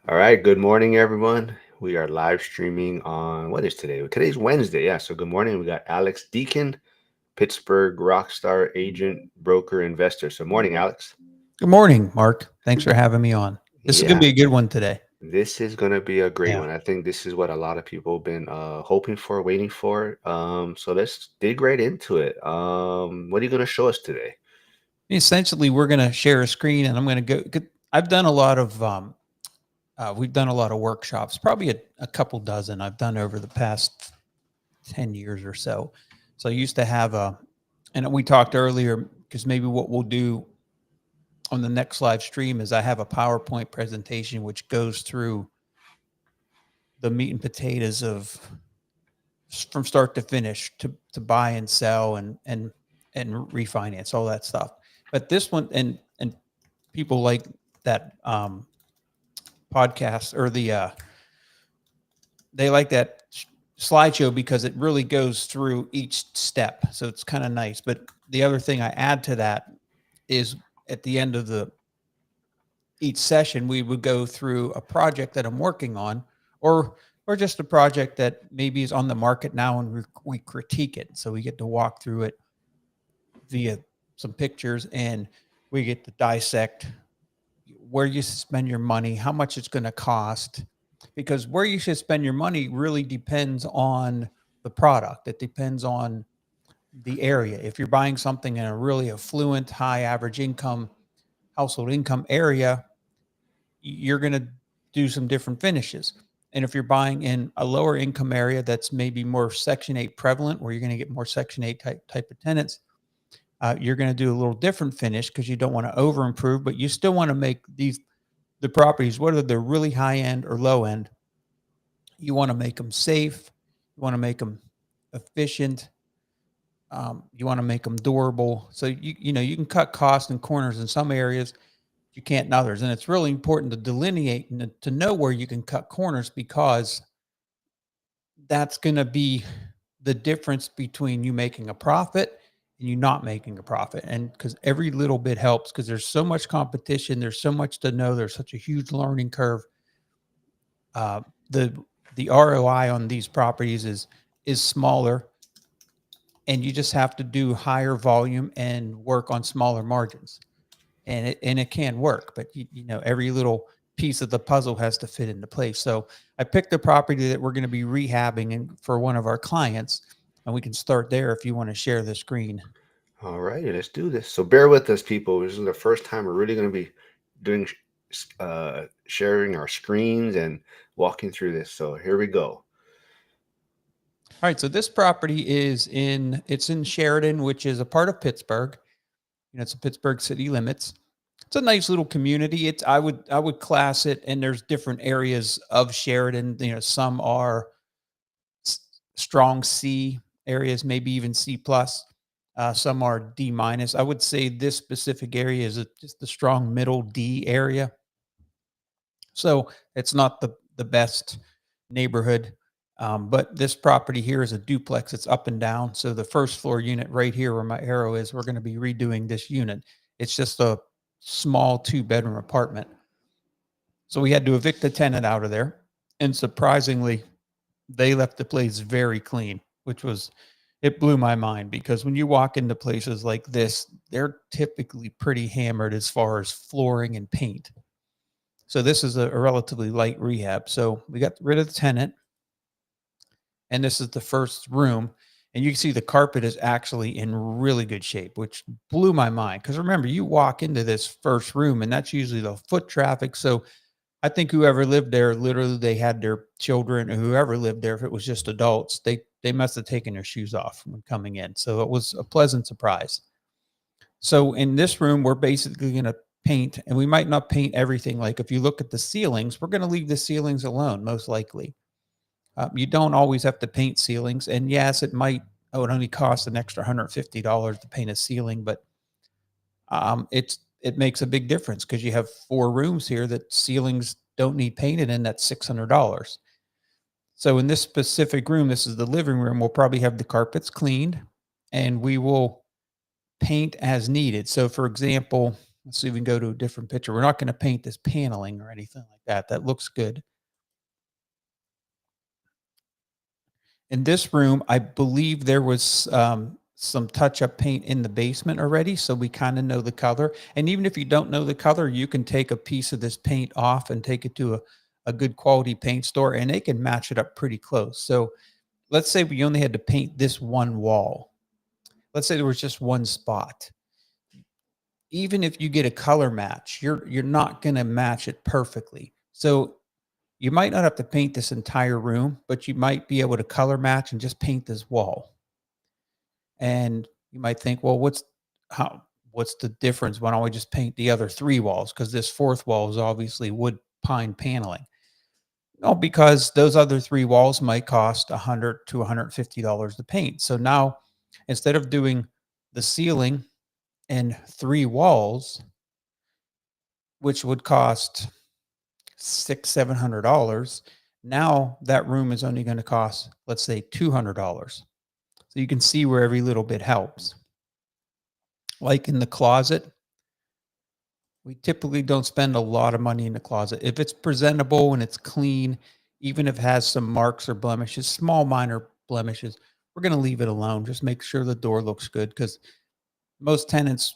All right, good morning, everyone. We are live streaming on what is today? Today's Wednesday. Yeah, so good morning. We got Alex Deacon, Pittsburgh rockstar agent, broker, investor. So, morning, Alex. Good morning, Mark. Thanks for having me on. This is going to Yeah, be a good one today. this is going to be a great Yeah. one. I think this is what a lot of people have been hoping for, waiting for. So let's dig right into it. What are you going to show us today? Essentially, we're going to share a screen, and I'm going to go. I've done a lot of, we've done a lot of workshops, probably a couple dozen I've done over the past 10 years or so. So I used to have and we talked earlier, because maybe what we'll do on the next live stream is I have a PowerPoint presentation which goes through the meat and potatoes of from start to finish to buy and sell and refinance all that stuff. But this one and people like that podcast or they like that slideshow because it really goes through each step. So it's kind of nice. But the other thing I add to that is at the end of the each session we would go through a project that I'm working on or just a project that maybe is on the market now and we critique it. So we get to walk through it via some pictures and we get to dissect where you spend your money, how much it's going to cost, because where you should spend your money really depends on the product. It depends on the area. If you're buying something in a really affluent, high average income, household income area, you're going to do some different finishes. And if you're buying in a lower income area that's maybe more Section 8 prevalent, where you're going to get more Section 8 type of tenants, you're going to do a little different finish because you don't want to over improve, but you still want to make the properties, whether they're really high end or low end, you want to make them safe, you want to make them efficient, you want to make them durable. So you can cut costs and corners in some areas, you can't in others, and it's really important to delineate and to know where you can cut corners because that's going to be the difference between you making a profit and you not making a profit. And because every little bit helps, because there's so much competition, there's so much to know, there's such a huge learning curve. Uh, the the ROI on these properties is smaller, and you just have to do higher volume and work on smaller margins. And it can work, but every little piece of the puzzle has to fit into place. So I picked a property that we're going to be rehabbing and for one of our clients, and we can start there if you want to share the screen. All right, let's do this. So bear with us, people. This is the first time we're really going to be doing sharing our screens and walking through this. So here we go. All right, so this property it's in Sheridan, which is a part of Pittsburgh. It's a Pittsburgh city limits. It's a nice little community. It's I would class it, and there's different areas of Sheridan. Some are strong C areas, maybe even C plus. Some are D minus. I would say this specific area is just the strong middle D area. So it's not the best neighborhood. But this property here is a duplex. It's up and down. So the first floor unit right here where my arrow is, we're going to be redoing this unit. It's just a small 2-bedroom apartment. So we had to evict the tenant out of there. And surprisingly, they left the place very clean, which was, it blew my mind because when you walk into places like this, they're typically pretty hammered as far as flooring and paint. So this is a relatively light rehab. So we got rid of the tenant, and this is the first room. And you can see the carpet is actually in really good shape, which blew my mind. Because remember, you walk into this first room, and that's usually the foot traffic. So I think whoever lived there, literally, they had their children, or whoever lived there, if it was just adults, they must have taken their shoes off when coming in. So it was a pleasant surprise. So in this room, we're basically going to paint, and we might not paint everything. Like if you look at the ceilings, we're going to leave the ceilings alone, most likely. You don't always have to paint ceilings, and yes, it would only cost an extra $150 to paint a ceiling, but it makes a big difference because you have 4 rooms here that ceilings don't need painted in. That's $600. So in this specific room, this is the living room. We'll probably have the carpets cleaned, and we will paint as needed. So, for example, Let's see if we can go to a different picture. We're not going to paint this paneling or anything like that. That looks good. In this room, I believe there was some touch-up paint in the basement already, so we kind of know the color. And even if you don't know the color, you can take a piece of this paint off and take it to a good quality paint store, and they can match it up pretty close. So let's say we only had to paint this one wall. Let's say there was just one spot. Even if you get a color match, you're not going to match it perfectly. So you might not have to paint this entire room, but you might be able to color match and just paint this wall. And you might think, well, what's the difference? Why don't we just paint the other 3 walls? Because this 4th wall is obviously wood pine paneling. No, because those other 3 walls might cost $100 to $150 to paint. So now instead of doing the ceiling and 3 walls, which would cost $600-700, now that room is only going to cost, let's say, $200. So you can see where every little bit helps. Like in the closet, we typically don't spend a lot of money in the closet. If it's presentable and it's clean, even if it has some marks or blemishes, small minor blemishes, we're going to leave it alone. Just make sure the door looks good, because most tenants,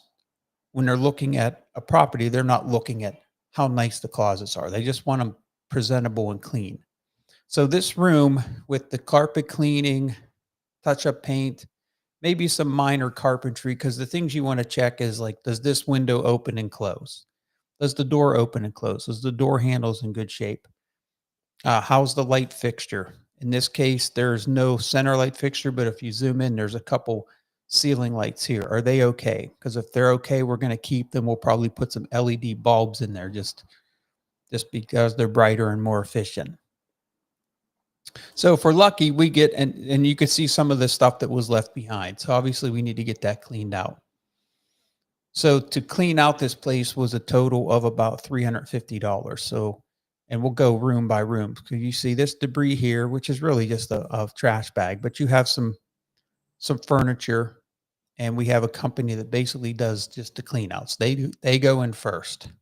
when they're looking at a property, they're not looking at how nice the closets are. They just want them presentable and clean. So this room with the carpet cleaning, touch-up paint, maybe some minor carpentry, because the things you want to check is like, does this window open and close? Does the door open and close? Is the door handles in good shape? How's the light fixture? In this case, there's no center light fixture, but if you zoom in, there's a couple ceiling lights here. Are they okay? Because if they're okay, we're going to keep them. We'll probably put some LED bulbs in there just because they're brighter and more efficient. So if we're lucky, we get, and you can see some of the stuff that was left behind. So obviously we need to get that cleaned out. So to clean out this place was a total of about $350. So, and we'll go room by room. So you see this debris here, which is really just a trash bag, but you have some furniture, and we have a company that basically does just the clean outs. They go in first.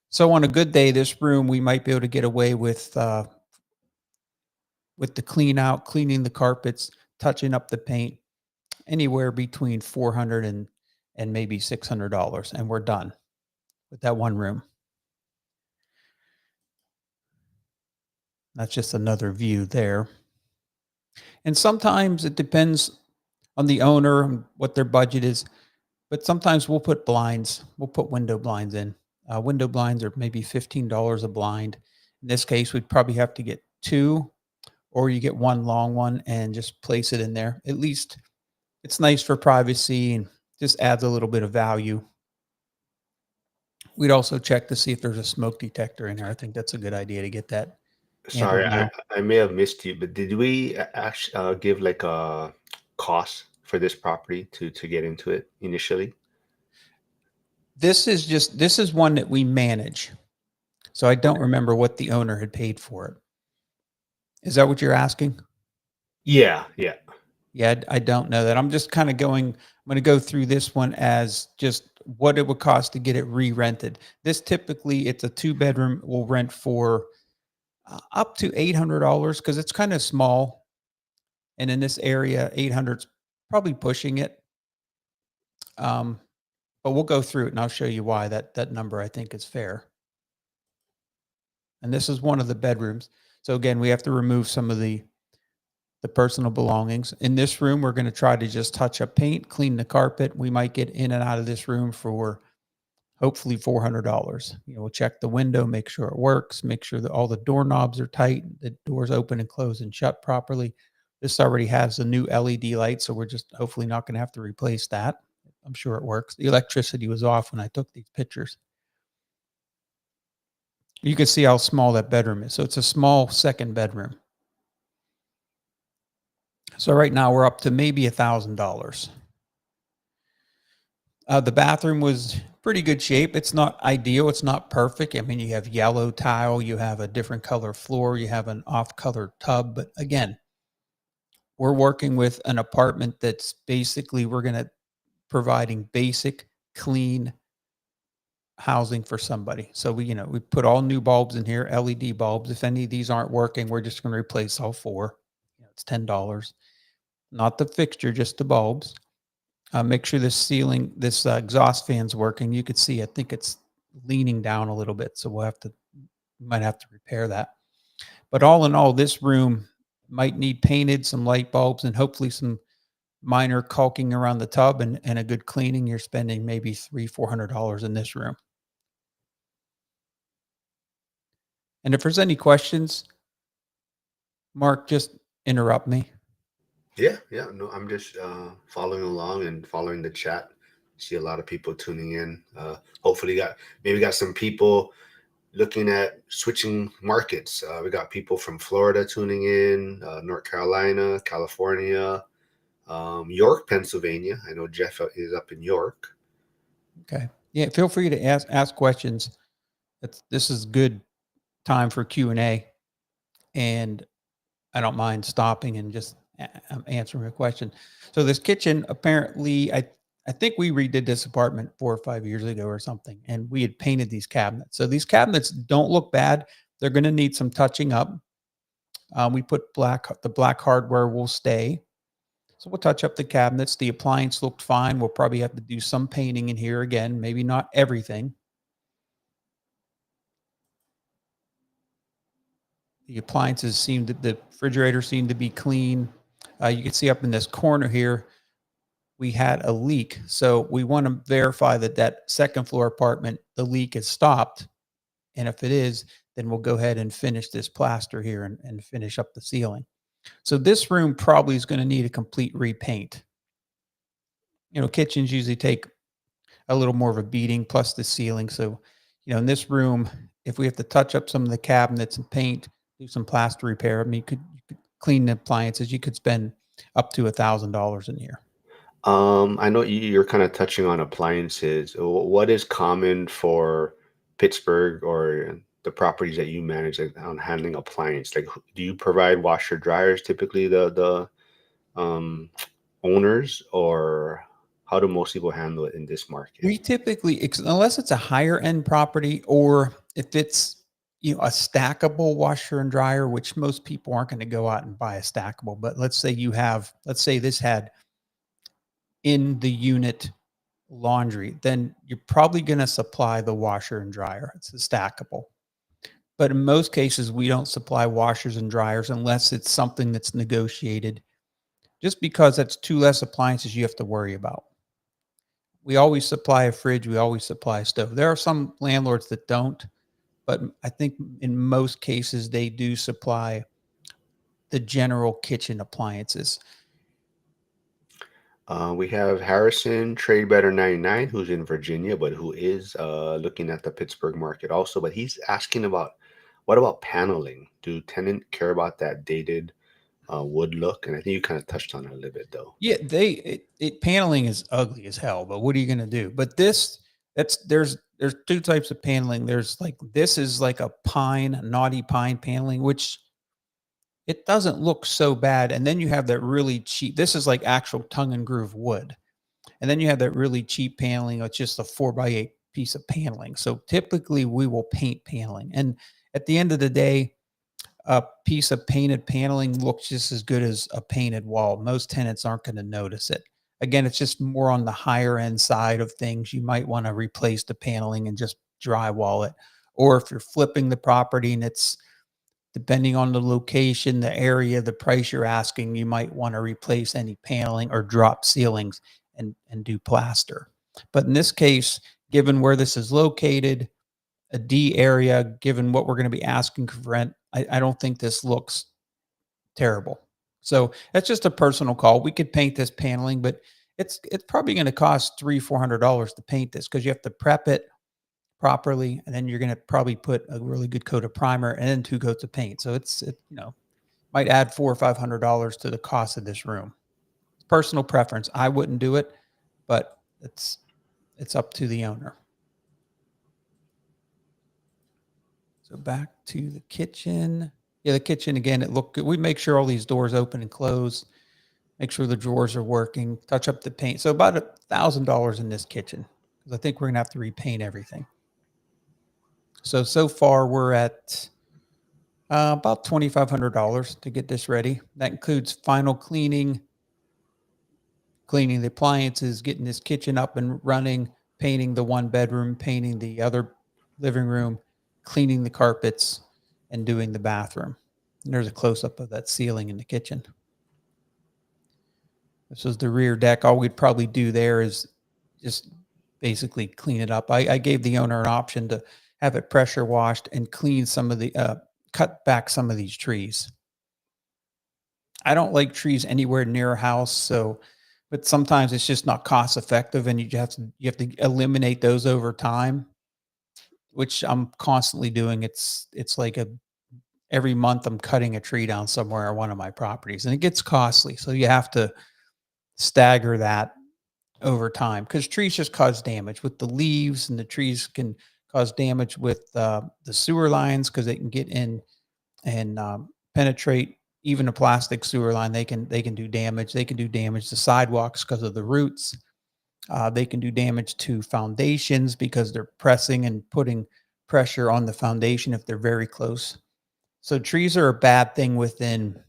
So on a good day, this room, we might be able to get away with the clean out, cleaning the carpets, touching up the paint, anywhere between $400 and maybe $600, and we're done with that one room. That's just another view there. And sometimes it depends on the owner and what their budget is, but sometimes we'll put blinds. We'll put window blinds in. Window blinds are maybe $15 a blind. In this case, we'd probably have to get 2, or you get one long one and just place it in there. At least it's nice for privacy and just adds a little bit of value. We'd also check to see if there's a smoke detector in there. I think that's a good idea to get that. Sorry, Now. I may have missed you, but did we actually give like a cost for this property to get into it initially? This is one that we manage. So I don't remember what the owner had paid for it. Is that what you're asking? Yeah. Yeah, I don't know that. I'm just kind of I'm going to go through this one as just what it would cost to get it re-rented. This typically, it's a 2-bedroom. We'll rent for up to $800 because it's kind of small. And in this area, 800's probably pushing it. But we'll go through it and I'll show you why that number I think is fair. And this is one of the bedrooms. So again, we have to remove some of the personal belongings. In this room, we're going to try to just touch up paint, clean the carpet. We might get in and out of this room for hopefully $400. We'll check the window, make sure it works, make sure that all the doorknobs are tight, the doors open and close and shut properly. This already has a new LED light, so we're just hopefully not going to have to replace that. I'm sure it works. The electricity was off when I took these pictures. You can see how small that bedroom is. So it's a small second bedroom. So right now we're up to maybe $1,000. The bathroom was pretty good shape. It's not ideal. It's not perfect. I mean, you have yellow tile, you have a different color floor, you have an off-color tub. But again, we're working with an apartment that's basically, we're going to providing basic, clean housing for somebody. So we put all new bulbs in here, LED bulbs. If any of these aren't working, we're just going to replace all four. It's $10, not the fixture, just the bulbs. Make sure this ceiling, this exhaust fan's working. You could see, I think it's leaning down a little bit, so we might have to repair that. But all in all, this room might need painted, some light bulbs, and hopefully some minor caulking around the tub and a good cleaning. You're spending maybe $300-400 in this room. And if there's any questions, Mark, just interrupt me. Yeah, yeah. No, I'm just following along and following the chat. See a lot of people tuning in. Hopefully, got some people looking at switching markets. We got people from Florida tuning in, North Carolina, California, York, Pennsylvania. I know Jeff is up in York. Okay. Yeah. Feel free to ask questions. This is good time for Q&A, and I don't mind stopping and just answering a question. So this kitchen, apparently, I think we redid this apartment 4 or 5 years ago or something, and we had painted these cabinets. So these cabinets don't look bad. They're going to need some touching up. We put the black hardware will stay. So we'll touch up the cabinets. The appliance looked fine. We'll probably have to do some painting in here again, maybe not everything. The appliances the refrigerator seemed to be clean. You can see up in this corner here, we had a leak. So we want to verify that second floor apartment, the leak is stopped. And if it is, then we'll go ahead and finish this plaster here and finish up the ceiling. So this room probably is going to need a complete repaint. Kitchens usually take a little more of a beating, plus the ceiling. So, in this room, if we have to touch up some of the cabinets and paint, do some plaster repair, I mean, you could clean the appliances. You could spend up to $1,000 in here. I know you're kind of touching on appliances. What is common for Pittsburgh or the properties that you manage on handling appliance? Like, do you provide washer dryers typically the owners, or how do most people handle it in this market? We typically, unless it's a higher end property, or if it's a stackable washer and dryer, which most people aren't going to go out and buy a stackable. But let's say this had in the unit laundry, then you're probably going to supply the washer and dryer. It's a stackable. But in most cases, we don't supply washers and dryers unless it's something that's negotiated, just because that's two less appliances you have to worry about. We always supply a fridge. We always supply a stove. There are some landlords that don't, but I think in most cases they do supply the general kitchen appliances. We have Harrison Trade Better 99, who's in Virginia, but who is looking at the Pittsburgh market also. But he's asking what about paneling? Do tenants care about that dated wood look? And I think you kind of touched on it a little bit, though. Yeah, paneling is ugly as hell, but what are you going to do? But there's two types of paneling. This is like a naughty pine paneling, which it doesn't look so bad. And then you have that really cheap, this is like actual tongue and groove wood. And then you have that really cheap paneling. It's just a 4x8 piece of paneling. So typically we will paint paneling. And at the end of the day, a piece of painted paneling looks just as good as a painted wall. Most tenants aren't going to notice it. Again, it's just more on the higher end side of things. You might want to replace the paneling and just drywall it. Or if you're flipping the property and it's, depending on the location, the area, the price you're asking, you might want to replace any paneling or drop ceilings and do plaster. But in this case, given where this is located, a D area, given what we're going to be asking for rent, I don't think this looks terrible. So that's just a personal call. We could paint this paneling, but it's probably going to cost $300-400 to paint this, because you have to prep it properly, and then you're going to probably put a really good coat of primer and then 2 coats of paint. So it might add $400 or $500 to the cost of this room. Personal preference. I wouldn't do it, but it's up to the owner. So back to the kitchen. Yeah, the kitchen, again, it looked good. We make sure all these doors open and close. Make sure the drawers are working. Touch up the paint. So about $1,000 in this kitchen, because I think we're going to have to repaint everything. So far we're at about $2,500 to get this ready. That includes final cleaning, cleaning the appliances, getting this kitchen up and running, painting the one bedroom, painting the other living room, cleaning the carpets, and doing the bathroom. And there's a close up of that ceiling in the kitchen. This is the rear deck. All we'd probably do there is just basically clean it up. I gave the owner an option to have it pressure washed and clean some of the, cut back some of these trees. I don't like trees anywhere near a house, so but sometimes it's just not cost effective, and you have to eliminate those over time, which I'm constantly doing. It's like a every month I'm cutting a tree down somewhere on one of my properties, and it gets costly. So you have to stagger that over time because trees just cause damage with the leaves, and the trees can cause damage with the sewer lines because they can get in and penetrate even a plastic sewer line. They can do damage. They can do damage to sidewalks because of the roots. They can do damage to foundations because they're pressing and putting pressure on the foundation if they're very close. So trees are a bad thing within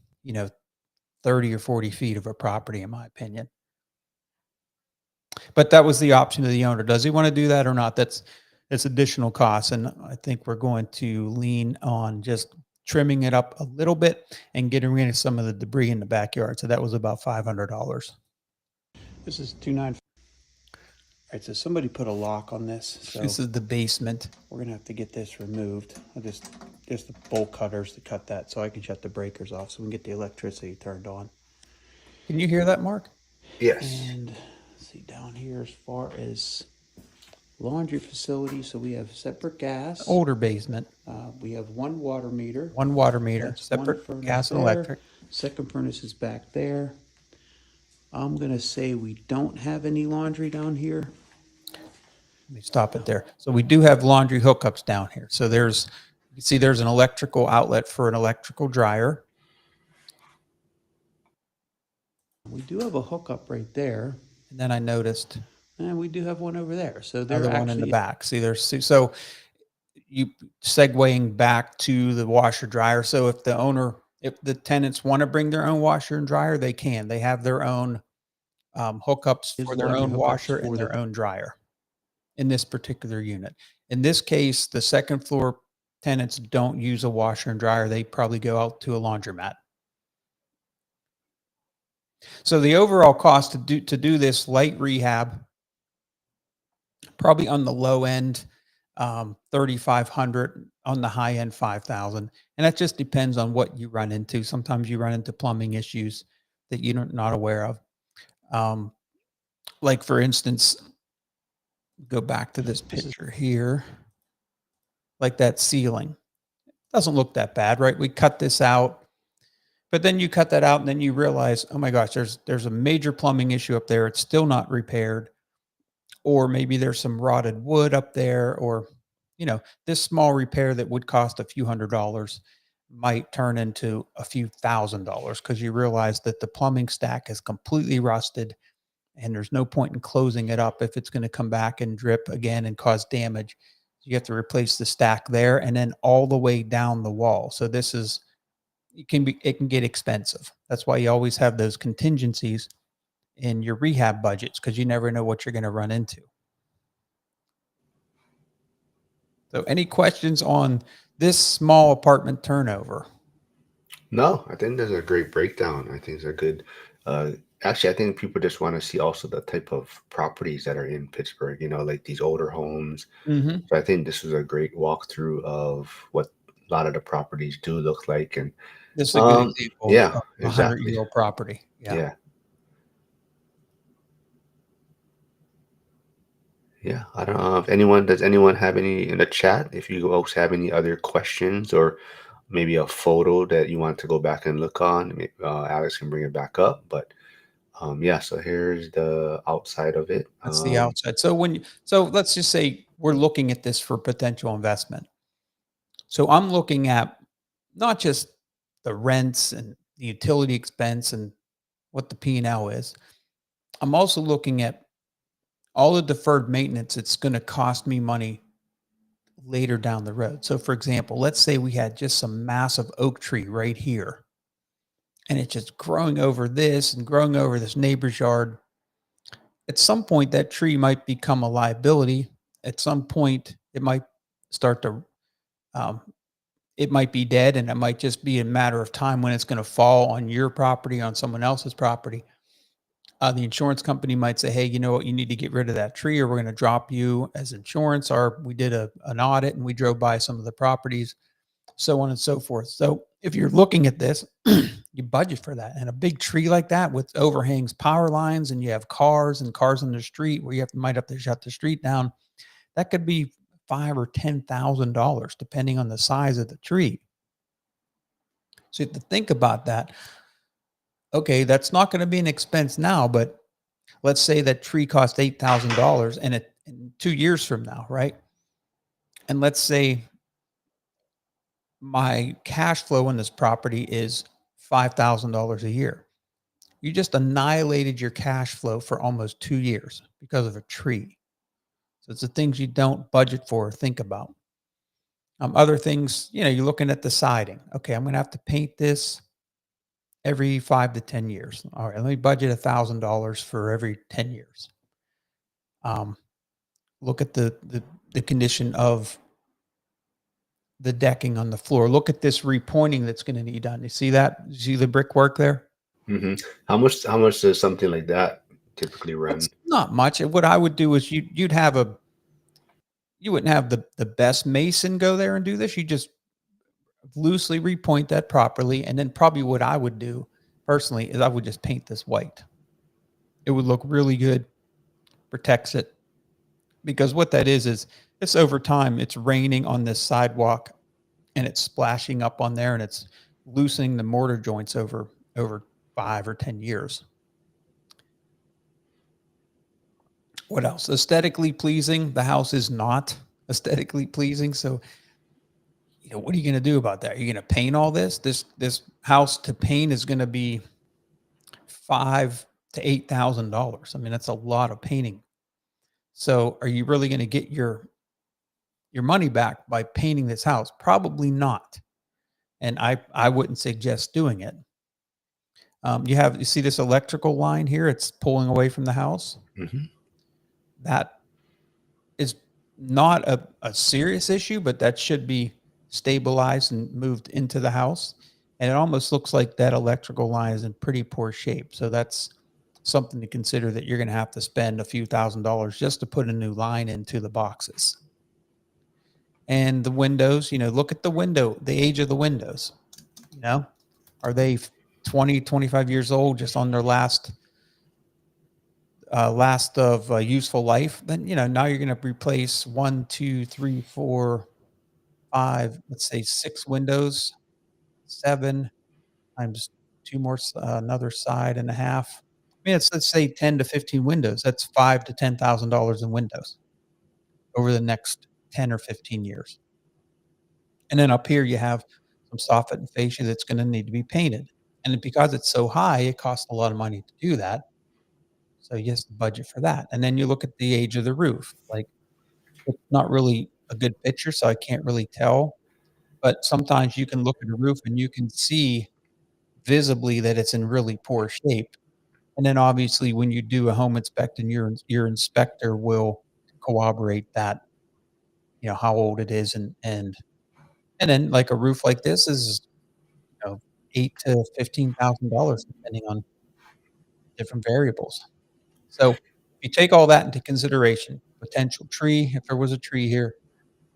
30 or 40 feet of a property, in my opinion. But that was the option of the owner. Does he want to do that or not? That's additional costs, and I think we're going to lean on just trimming it up a little bit and getting rid of some of the debris in the backyard. So that was about $500. This is 295. All right, so somebody put a lock on this. So this is the basement. We're gonna have to get this removed. Just the bolt cutters to cut that, so I can shut the breakers off, so we can get the electricity turned on. Can you hear that, Mark? Yes. And let's see down here as far as laundry facility. So we have separate gas. Older basement. We have one water meter. One water meter. That's separate gas and electric. Second furnace is back there. I'm gonna say we don't have any laundry down here. Let me stop it there. So we do have laundry hookups down here. So you see there's an electrical outlet for an electrical dryer. We do have a hookup right there. And then I noticed, and we do have one over there. So there's one in the back. See, so you segueing back to the washer dryer. So if the tenants want to bring their own washer and dryer, they can. They have their own hookups for their own washer and their own dryer in this particular unit. In this case, the second floor tenants don't use a washer and dryer. They probably go out to a laundromat. So the overall cost to do this light rehab, probably on the low end, 3,500, on the high end, 5,000. And that just depends on what you run into. Sometimes you run into plumbing issues that you're not aware of. Like for instance, go back to this picture here, like that ceiling. Doesn't look that bad, right? We cut this out, but then you cut that out and then you realize, oh my gosh, there's a major plumbing issue up there. It's still not repaired. Or maybe there's some rotted wood up there, or, this small repair that would cost a few $100s might turn into a few $1,000s because you realize that the plumbing stack is completely rusted and there's no point in closing it up if it's going to come back and drip again and cause damage. You have to replace the stack there and then all the way down the wall. So it can get expensive. That's why you always have those contingencies in your rehab budgets, because you never know what you're going to run into. So any questions on this small apartment turnover? No, I think there's a great breakdown. I think it's a good. Actually, I think people just want to see also the type of properties that are in Pittsburgh. Like these older homes. Mm-hmm. So I think this was a great walkthrough of what a lot of the properties do look like, and This is a good example yeah, of a exactly. 100-year-old property. Yeah. Yeah, I don't know if does anyone have any in the chat? If you folks have any other questions or maybe a photo that you want to go back and look on, Alex can bring it back up. But yeah, so here's the outside of it. That's the outside. So let's just say we're looking at this for potential investment. So I'm looking at not just the rents and the utility expense and what the P&L is. I'm also looking at all the deferred maintenance it's going to cost me money later down the road. So for example, let's say we had just some massive oak tree right here, and it's just growing over this and growing over this neighbor's yard. At some point, that tree might become a liability. At some point, it might start to, um, it might be dead, and it might just be a matter of time when it's going to fall on your property, on someone else's property. The insurance company might say, "Hey, you know what? You need to get rid of that tree, or we're going to drop you as insurance." Or we did an audit and we drove by some of the properties, so on and so forth. So if you're looking at this, you budget for that. And a big tree like that with overhangs power lines, and you have cars and cars on the street where might have to shut the street down, that could be $5,000 or $10,000 depending on the size of the tree. So you have to think about that. Okay, that's not going to be an expense now, but let's say that tree cost $8,000 and it in 2 years from now, right? And let's say my cash flow on this property is $5,000 a year. You just annihilated your cash flow for almost 2 years because of a tree. So it's the things you don't budget for or think about. Other things, you're looking at the siding. Okay, I'm going to have to paint this every 5 to 10 years. All right, let me budget $1,000 for every 10 years. Look at the condition of the decking on the floor. Look at this repointing that's going to need done. You see that? You see the brickwork there? Hmm. How much does something like that typically run? It's not much. What I would do is you wouldn't have the best mason go there and do this. You just loosely repoint that properly, and then probably what I would do personally is I would just paint this white. It would look really good, protects it, because what that is it's over time. It's raining on this sidewalk, and it's splashing up on there, and it's loosening the mortar joints over 5 or 10 years. What else? Aesthetically pleasing. The house is not aesthetically pleasing. So, what are you going to do about that? Are you going to paint all this? This house to paint is going to be $5,000 to $8,000. I mean, that's a lot of painting. So, are you really going to get your money back by painting this house? Probably not. And I wouldn't suggest doing it. You see this electrical line here? It's pulling away from the house. Hmm. That is not a serious issue, but that should be stabilized and moved into the house. And it almost looks like that electrical line is in pretty poor shape. So that's something to consider, that you're going to have to spend a few $1,000s just to put a new line into the boxes. And the windows, look at the age of the windows. Are they 20, 25 years old, just on their last of useful life? Then now you're going to replace 1, 2, 3, 4, 5, let's say 6 windows, 7 times 2 more, another side and a half. I mean, let's say 10 to 15 windows. That's $5 to $10,000 in windows over the next 10 or 15 years. And then up here you have some soffit and fascia that's going to need to be painted. And because it's so high, it costs a lot of money to do that. So you have to budget for that. And then you look at the age of the roof. Like, it's not really a good picture, so I can't really tell. But sometimes you can look at a roof and you can see visibly that it's in really poor shape. And then obviously when you do a home inspection, your inspector will corroborate that, how old it is, and then like a roof like this is, 8 to $15,000 depending on different variables. So if you take all that into consideration, potential tree, if there was a tree here,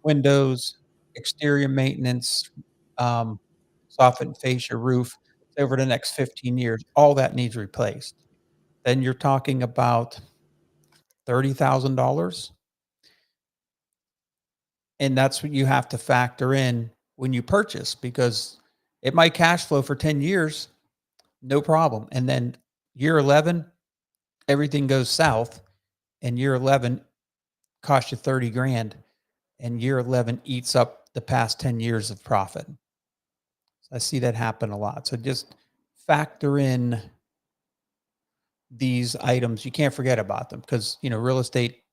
windows, exterior maintenance, um, soffit and fascia roof, over the next 15 years, all that needs replaced. Then you're talking about $30,000, and that's what you have to factor in when you purchase, because it might cash flow for 10 years, no problem. And then year 11, everything goes south, and year 11 costs you 30 grand, and year 11 eats up the past 10 years of profit. So I see that happen a lot. So just factor in these items. You can't forget about them, because real estate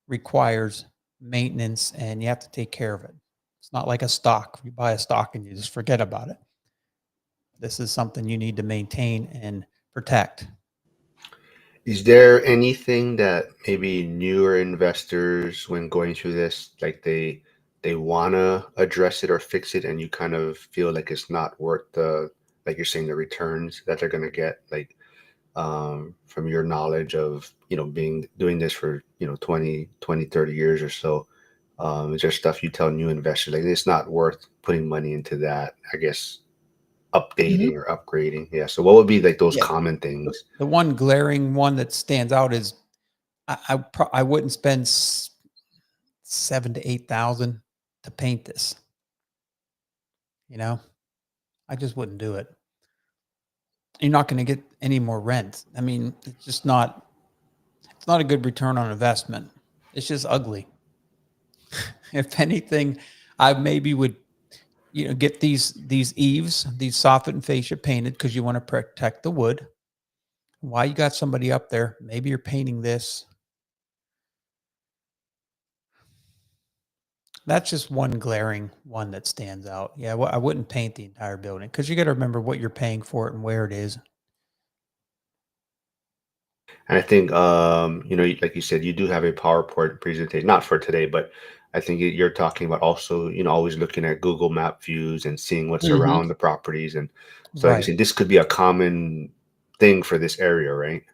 requires maintenance, and you have to take care of it. It's not like a stock. You buy a stock and you just forget about it. This is something you need to maintain and protect. Is there anything that maybe newer investors, when going through this, like they wanna address it or fix it, and you kind of feel like it's not worth the, like you're saying, the returns that they're gonna get, like from your knowledge of, being doing this for, 20, 20, 30 years or so. Is there stuff you tell new investors like it's not worth putting money into that, I guess, updating or upgrading? Yeah. So what would be like those Yeah. common things? The one glaring one that stands out is I wouldn't spend 7 to 8 thousand to paint this. You know, I just wouldn't do it. You're not going to get any more rent. I mean, it's just not. It's not a good return on investment. It's just ugly. If anything, I maybe would get these eaves, these soffit and fascia painted because you want to protect the wood. While you got somebody up there, maybe you're painting this. That's just one glaring one that stands out. Yeah, well, I wouldn't paint the entire building because you got to remember what you're paying for it and where it is. And I think, like you said, you do have a PowerPoint presentation, not for today, but I think you're talking about also, always looking at Google Map views and seeing what's Hmm. around the properties. And so, like you Right. said, this could be a common thing for this area, right?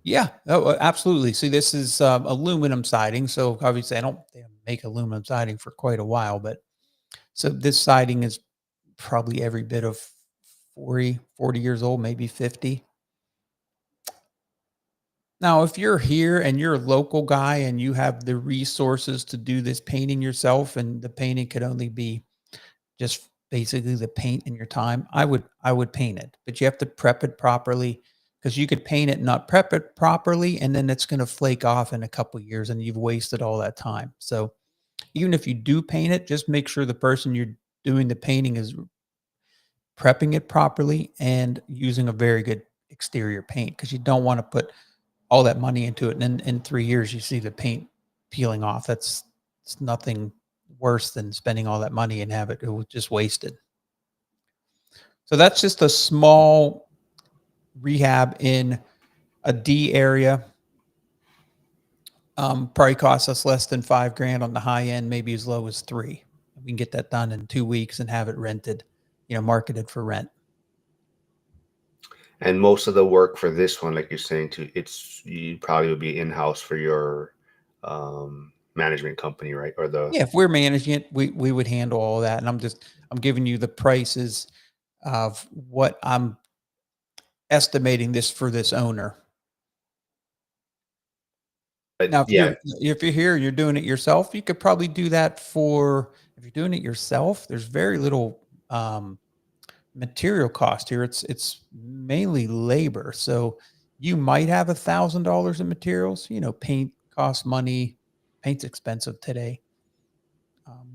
Yeah. Oh, absolutely. See, this is aluminum siding. So obviously, I don't they don't make aluminum siding for quite a while, but so this siding is probably every bit of 40 years old, maybe 50. Now, if you're here and you're a local guy and you have the resources to do this painting yourself, and the painting could only be just basically the paint in your time, I would paint it. But you have to prep it properly because you could paint it and not prep it properly, and then it's going to flake off in a couple of years and you've wasted all that time. So even if you do paint it, just make sure the person you're doing the painting is prepping it properly and using a very good exterior paint because you don't want to put all that money into it, and then in 3 years, you see the paint peeling off. It's nothing worse than spending all that money and have it was just wasted. So that's just a small rehab in a D area. Probably costs us less than 5 grand on the high end, maybe as low as 3. We can get that done in 2 weeks and have it rented, marketed for rent. And most of the work for this one, like you're saying, too, you probably would be in-house for your management company, right? Or the Yeah, if we're managing it, we would handle all that. And I'm giving you the prices of what I'm estimating this for this owner. Now, yeah. if you're here, you're doing it yourself, you could probably do that for if you're doing it yourself, there's very little material cost here. It's mainly labor. So you might have $1,000 in materials. Paint costs money. Paint's expensive today.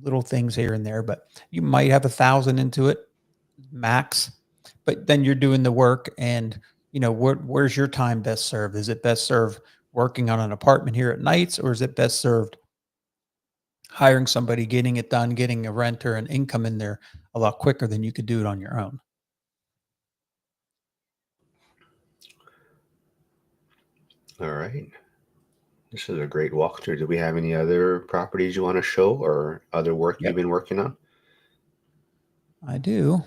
Little things here and there, but you might have 1,000 into it max. But then you're doing the work, and where's your time best served? Is it best served working on an apartment here at nights, or is it best served hiring somebody, getting it done, getting a renter and income in there a lot quicker than you could do it on your own? All right. This is a great walkthrough. Do we have any other properties you want to show or other work Yep, you've been working on? I do.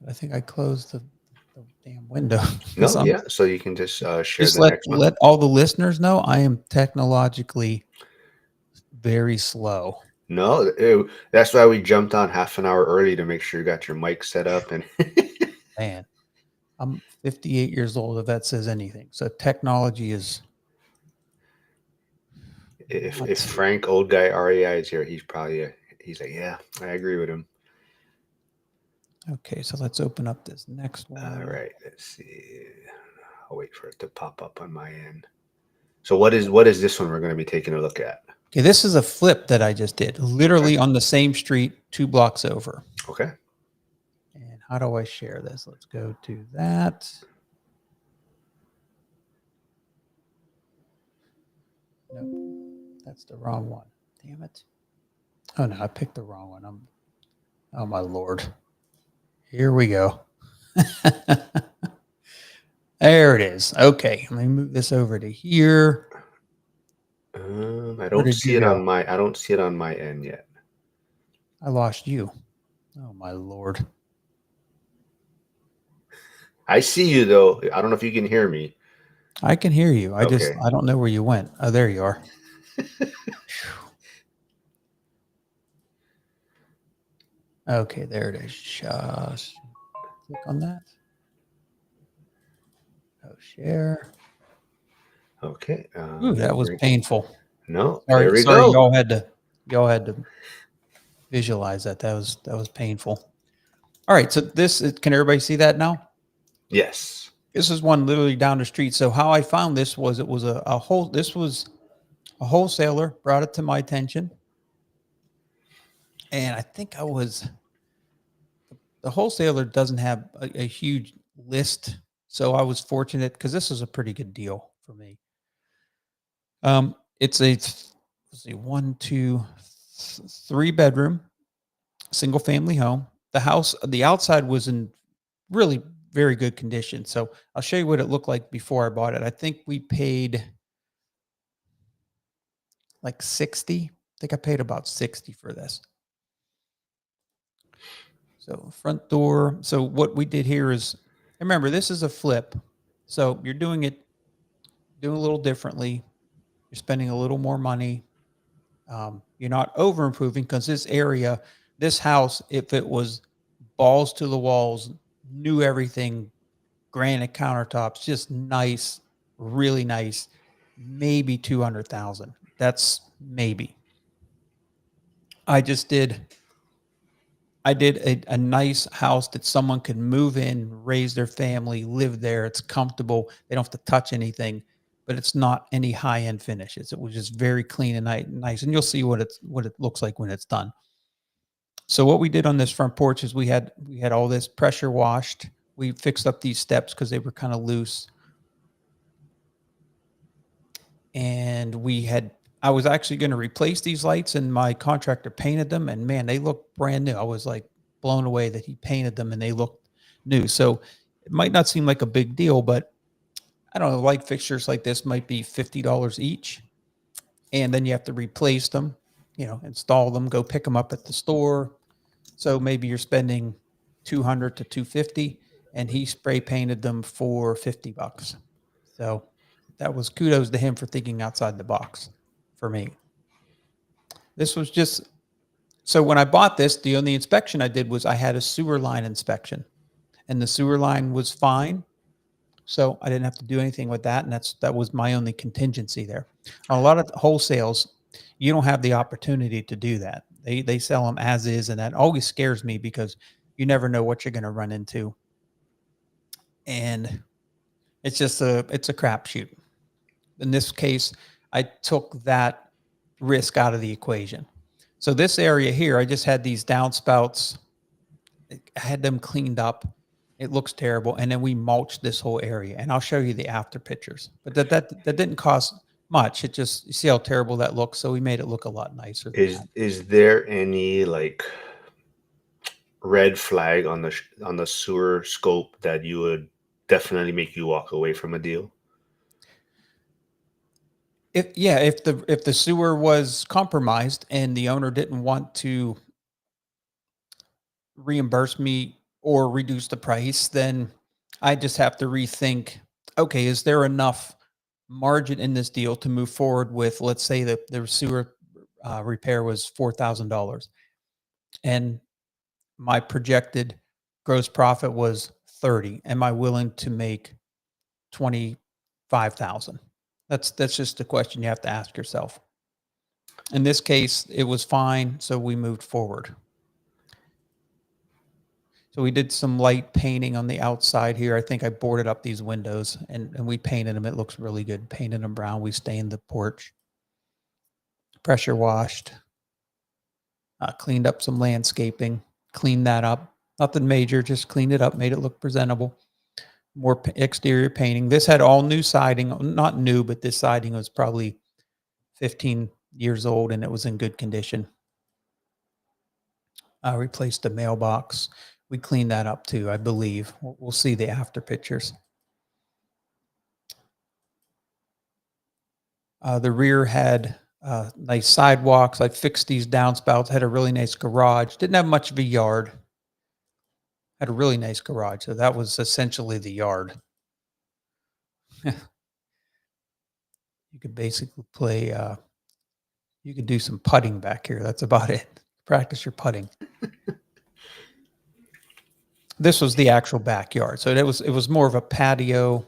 But I think I closed the damn window because No, I'm yeah. So you can just share just the next one. let all the listeners know I am technologically very slow. No, that's why we jumped on half an hour early to make sure you got your mic set up. And Man, I'm 58 years old, if that says anything. So technology is if not. Frank, old guy REI, is here, he's like, yeah, I agree with him. Okay, so let's open up this next All one. right, let's see. I'll wait for it to pop up on my end. So what is this one we're going to be taking a look at? Okay, this is a flip that I just did, Okay. literally on the same street, 2 blocks over. Okay. And how do I share this? Let's go to that. No, that's the wrong one. Damn it. Oh no, I picked the wrong one. Oh my Lord. Here we go. There it is. Okay. Let me move this over to here. I Where don't did see you it go? on my I don't see it on my end yet. I lost you. Oh my Lord. I see you though. I don't know if you can hear me. I can hear you. I Okay. don't know where you went. Oh, there you are. Okay, there it is. Just click on that. Oh, share. Okay. Ooh, that was painful. No, Sorry, there we sorry, go. y'all had to visualize that. That was painful. All right, so can everybody see that now? Yes. This is one literally down the street. So how I found this was it was this was a wholesaler brought it to my attention. And I think the wholesaler doesn't have a huge list. So I was fortunate because this is a pretty good deal for me. It's a let's see, 3 bedroom, single family home. The outside was in really very good condition. So I'll show you what it looked like before I bought it. I think we paid like 60. I think I paid about 60 for this. So front door. So what we did here is, remember, this is a flip. So you're doing a little differently. You're spending a little more money. You're not over improving because this house, if it was balls to the walls, knew everything, granite countertops, just nice, really nice, maybe 200,000. That's maybe. I did a nice house that someone could move in, raise their family, live there. It's comfortable. They don't have to touch anything, but it's not any high end finishes. It was just very clean and nice. And you'll see what it looks like when it's done. So what we did on this front porch is we had all this pressure washed. We fixed up these steps because they were kind of loose. And I was actually going to replace these lights, and my contractor painted them, and man, they look brand new. I was like blown away that he painted them and they looked new. So it might not seem like a big deal, but I don't know, light fixtures like this might be $50 each. And then you have to replace them, install them, go pick them up at the store. So maybe you're spending 200 to 250, and he spray painted them for $50. So that was kudos to him for thinking outside the box for me. This was just, so when I bought this, the only inspection I did was I had a sewer line inspection, and the sewer line was fine. So I didn't have to do anything with that. And that was my only contingency there. On a lot of wholesales, you don't have the opportunity to do that. They sell them as is. And that always scares me because you never know what you're going to run into. And it's a crapshoot. In this case, I took that risk out of the equation. So this area here, I just had these downspouts. I had them cleaned up. It looks terrible. And then we mulched this whole area. And I'll show you the after pictures. But that didn't cost much. It just, you see how terrible that looks. So we made it look a lot nicer than that. Is there any like red flag on the sewer scope that you would definitely make you walk away from a deal? If the sewer was compromised and the owner didn't want to reimburse me or reduce the price, then I just have to rethink, okay, is there enough margin in this deal to move forward with, let's say that the sewer repair was $4,000 and my projected gross profit was 30. Am I willing to make 25,000? That's just a question you have to ask yourself. In this case, it was fine, so we moved forward. So we did some light painting on the outside here. I think I boarded up these windows and we painted them. It looks really good. Painted them brown. We stained the porch. Pressure washed. Cleaned up some landscaping. Cleaned that up. Nothing major, just cleaned it up, made it look presentable. More exterior painting. This had all new siding. Not new, but this siding was probably 15 years old and it was in good condition. I replaced the mailbox. We cleaned that up too, I believe. We'll see the after pictures. The rear had nice sidewalks. I fixed these downspouts, had a really nice garage. Didn't have much of a yard. Had a really nice garage. So that was essentially the yard. You could basically play, you could do some putting back here. That's about it. Practice your putting. This was the actual backyard. So it was more of a patio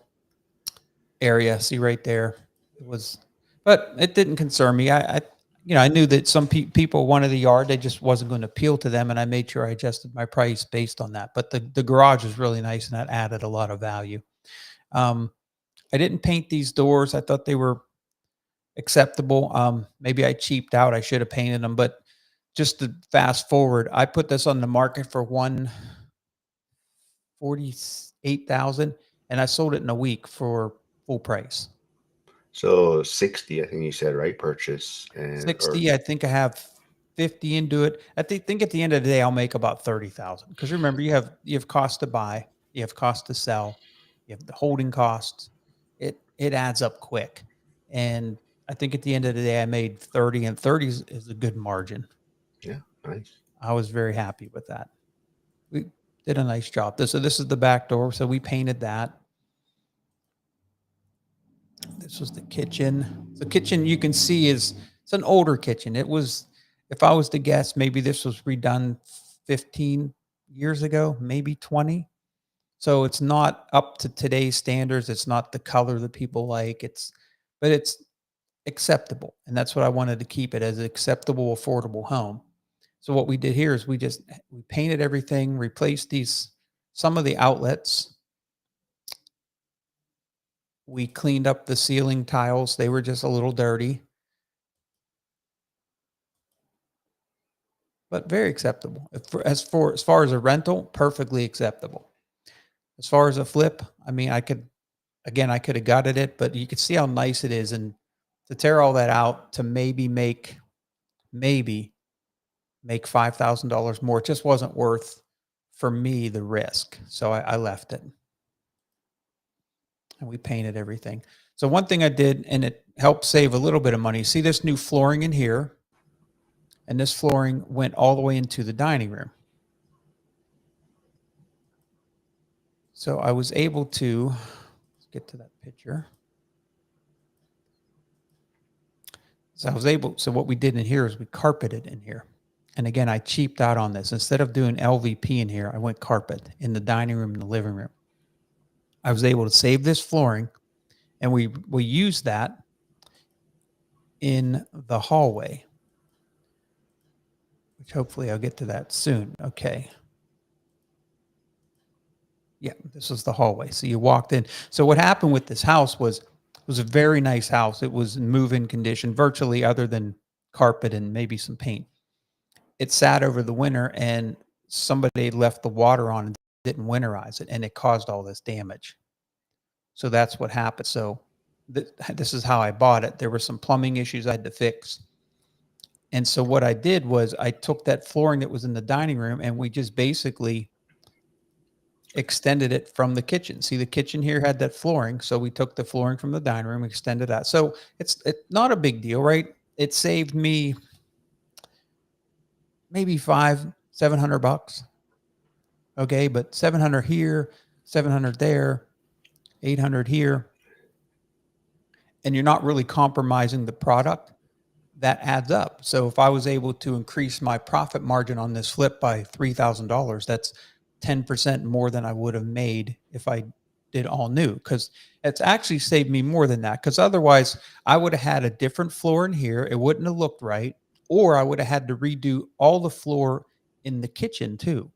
area. See right there. It was, but it didn't concern me. I knew that some people wanted the yard. They just wasn't going to appeal to them. And I made sure I adjusted my price based on that. But the garage was really nice and that added a lot of value. I didn't paint these doors. I thought they were acceptable. Maybe I cheaped out. I should have painted them, but just to fast forward, I put this on the market for $148,000 and I sold it in a week for full price. So 60, I think you said, right? Purchase and 60. I think I have 50 into it. I think at the end of the day, I'll make about 30,000. Because remember, you have cost to buy, you have cost to sell, you have the holding costs. It adds up quick. And I think at the end of the day, I made 30, and 30 is a good margin. Yeah, nice. I was very happy with that. We did a nice job. So this is the back door. So we painted that. This was the kitchen. The kitchen you can see it's an older kitchen. It was, if I was to guess, maybe this was redone 15 years ago, maybe 20. So it's not up to today's standards. It's not the color that people like. But it's acceptable. And that's what I wanted to keep it as an acceptable, affordable home. So what we did here is we painted everything, replaced some of the outlets. We cleaned up the ceiling tiles. They were just a little dirty, but very acceptable. As far as a rental, perfectly acceptable. As far as a flip, I mean, I could have gutted it, but you could see how nice it is. And to tear all that out to maybe make $5,000 more, it just wasn't worth for me the risk. So I left it. And we painted everything. So one thing I did, and it helped save a little bit of money. See this new flooring in here? And this flooring went all the way into the dining room. So I was able to, let's get to that picture. So what we did in here is we carpeted in here. And again, I cheaped out on this. Instead of doing LVP in here, I went carpet in the dining room and the living room. I was able to save this flooring, and we used that in the hallway, which hopefully I'll get to that soon. Okay. Yeah, this was the hallway. So you walked in. So what happened with this house was a very nice house. It was in move-in condition, virtually, other than carpet and maybe some paint. It sat over the winter, and somebody left the water on and didn't winterize it, and it caused all this damage. So that's what happened. So this is how I bought it. There were some plumbing issues I had to fix. And so what I did was I took that flooring that was in the dining room, and we just basically extended it from the kitchen. See, the kitchen here had that flooring. So we took the flooring from the dining room, extended that. So it's not a big deal, right? It saved me maybe $700. Okay. But 700 here, 700 there, 800 here. And you're not really compromising the product. That adds up. So if I was able to increase my profit margin on this flip by $3,000, that's 10% more than I would have made if I did all new, because it's actually saved me more than that. Because otherwise I would have had a different floor in here. It wouldn't have looked right. Or I would have had to redo all the floor in the kitchen too.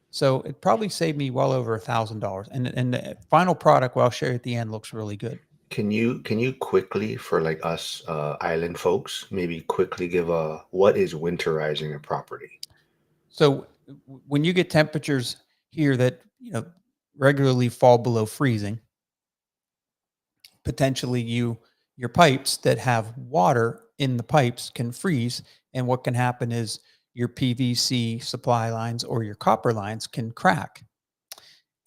So it probably saved me well over $1,000. And the final product, well, I'll show you at the end, looks really good. Can you quickly, for like us island folks, maybe quickly give what is winterizing a property? So when you get temperatures here that regularly fall below freezing, potentially your pipes that have water in the pipes can freeze. And what can happen is your PVC supply lines or your copper lines can crack.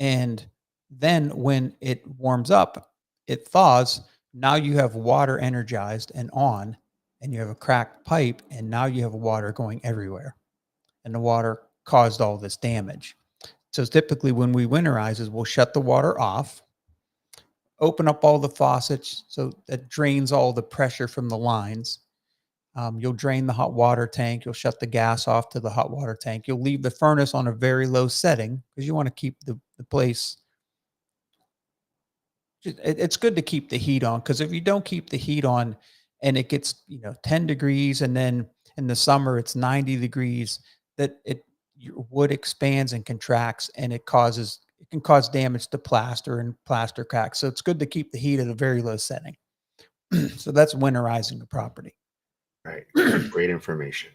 And then when it warms up, it thaws. Now you have water energized and on, and you have a cracked pipe, and now you have water going everywhere. And the water caused all this damage. So typically when we winterize is we'll shut the water off, open up all the faucets so that drains all the pressure from the lines. You'll drain the hot water tank. You'll shut the gas off to the hot water tank. You'll leave the furnace on a very low setting because you want to keep the place. It's good to keep the heat on, because if you don't keep the heat on and it gets 10 degrees, and then in the summer it's 90 degrees, that your wood expands and contracts, and it can cause damage to plaster and plaster cracks. So it's good to keep the heat at a very low setting. So that's winterizing the property. Right. Great information.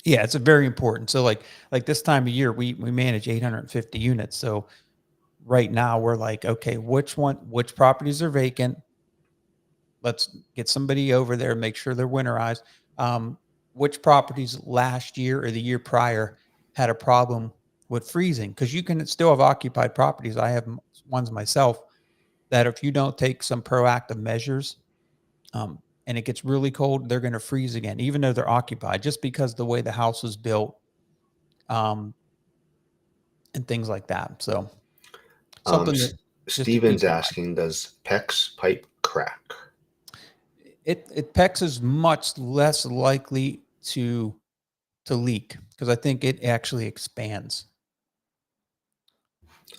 Yeah, it's a very important. So like this time of year, we manage 850 units. So right now we're like, okay, which properties are vacant? Let's get somebody over there, make sure they're winterized. Which properties last year or the year prior had a problem with freezing? Because you can still have occupied properties. I have ones myself that if you don't take some proactive measures, and it gets really cold, they're going to freeze again, even though they're occupied, just because the way the house was built, um, and things like that. So something that just to Steven's keep in mind. asking, does PEX pipe crack? It PEX is much less likely to leak because I think it actually expands.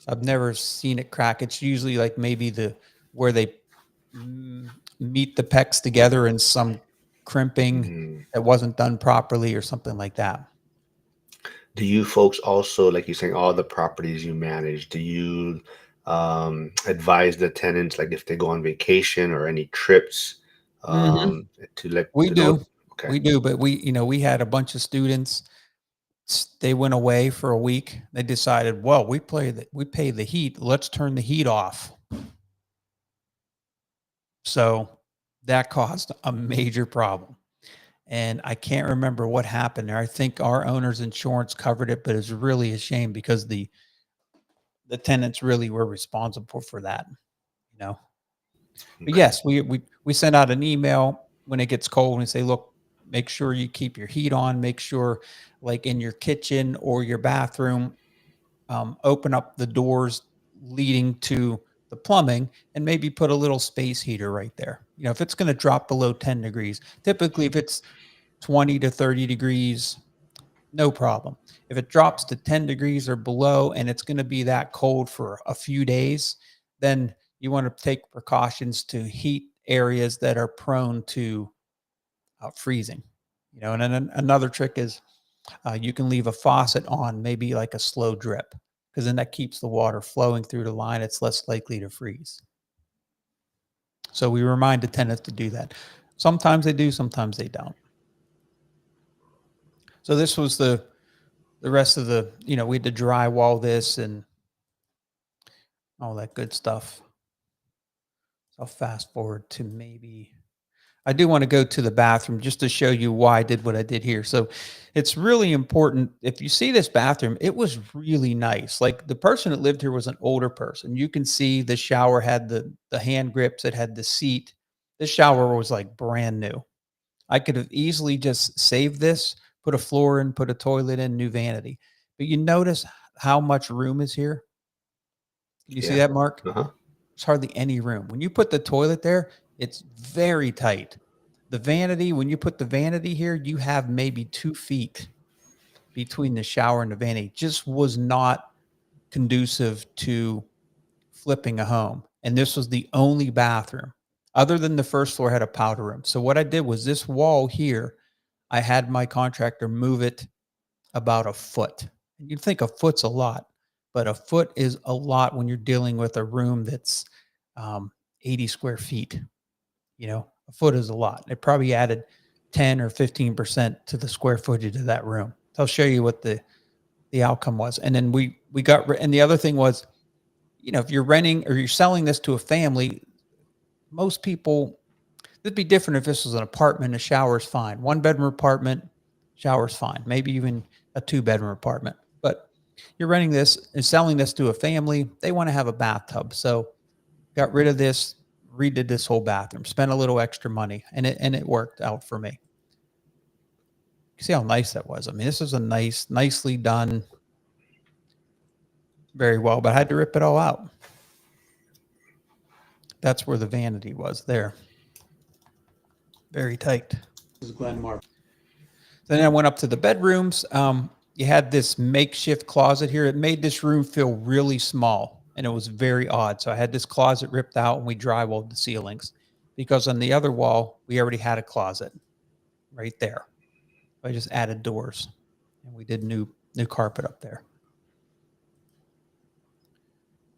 I've never seen it crack. It's usually like maybe where they meet the PEX together in some crimping that wasn't done properly or something like that. Do you folks also, like you're saying, all the properties you manage, do you advise the tenants, like if they go on vacation or any trips, to let We to know? do. Okay. We do, but we had a bunch of students. They went away for a week. They decided, well, we pay the heat. Let's turn the heat off. So that caused a major problem. And I can't remember what happened there. I think our owner's insurance covered it, but it's really a shame because the tenants really were responsible for that, you know. But Okay. yes, we send out an email when it gets cold and say, look, make sure you keep your heat on. Make sure, like in your kitchen or your bathroom, open up the doors leading to the plumbing and maybe put a little space heater right there. If it's going to drop below 10 degrees, typically if it's 20 to 30 degrees, no problem. If it drops to 10 degrees or below and it's going to be that cold for a few days, then you want to take precautions to heat areas that are prone to freezing. And then another trick is you can leave a faucet on, maybe like a slow drip, because then that keeps the water flowing through the line. It's less likely to freeze. So we remind the tenants to do that. Sometimes they do, sometimes they don't. So this was the rest of we had to drywall this and all that good stuff. So I'll fast forward to I do want to go to the bathroom just to show you why I did what I did here. So it's really important. If you see this bathroom, it was really nice. Like the person that lived here was an older person. You can see the shower had the hand grips, it had the seat. This shower was like brand new. I could have easily just saved this, put a floor in, put a toilet in, new vanity. But you notice how much room is here? Can you see Yeah. that, Mark? Uh-huh. There's hardly any room. When you put the toilet there, it's very tight. The vanity, when you put the vanity here, you have maybe 2 feet between the shower and the vanity. Just was not conducive to flipping a home. And this was the only bathroom. Other than the first floor had a powder room. So what I did was this wall here, I had my contractor move it about a foot. You'd think a foot's a lot, but a foot is a lot when you're dealing with a room that's 80 square feet. A foot is a lot. It probably added 10 or 15% to the square footage of that room. So I'll show you what the outcome was. And then we got, and the other thing was, if you're renting or you're selling this to a family, most people, It'd be different if this was an apartment. A shower's fine. 1-bedroom apartment, shower's fine. Maybe even a 2-bedroom apartment. But you're renting this and selling this to a family. They want to have a bathtub. So got rid of this, redid this whole bathroom, spent a little extra money, and it worked out for me. See how nice that was. I mean, this was a nicely done, very well, but I had to rip it all out. That's where the vanity was there. Very tight. This is Glenn Mark. Then I went up to the bedrooms. You had this makeshift closet here. It made this room feel really small, and it was very odd. So I had this closet ripped out, and we drywalled the ceilings because on the other wall, we already had a closet right there. I just added doors, and we did new carpet up there.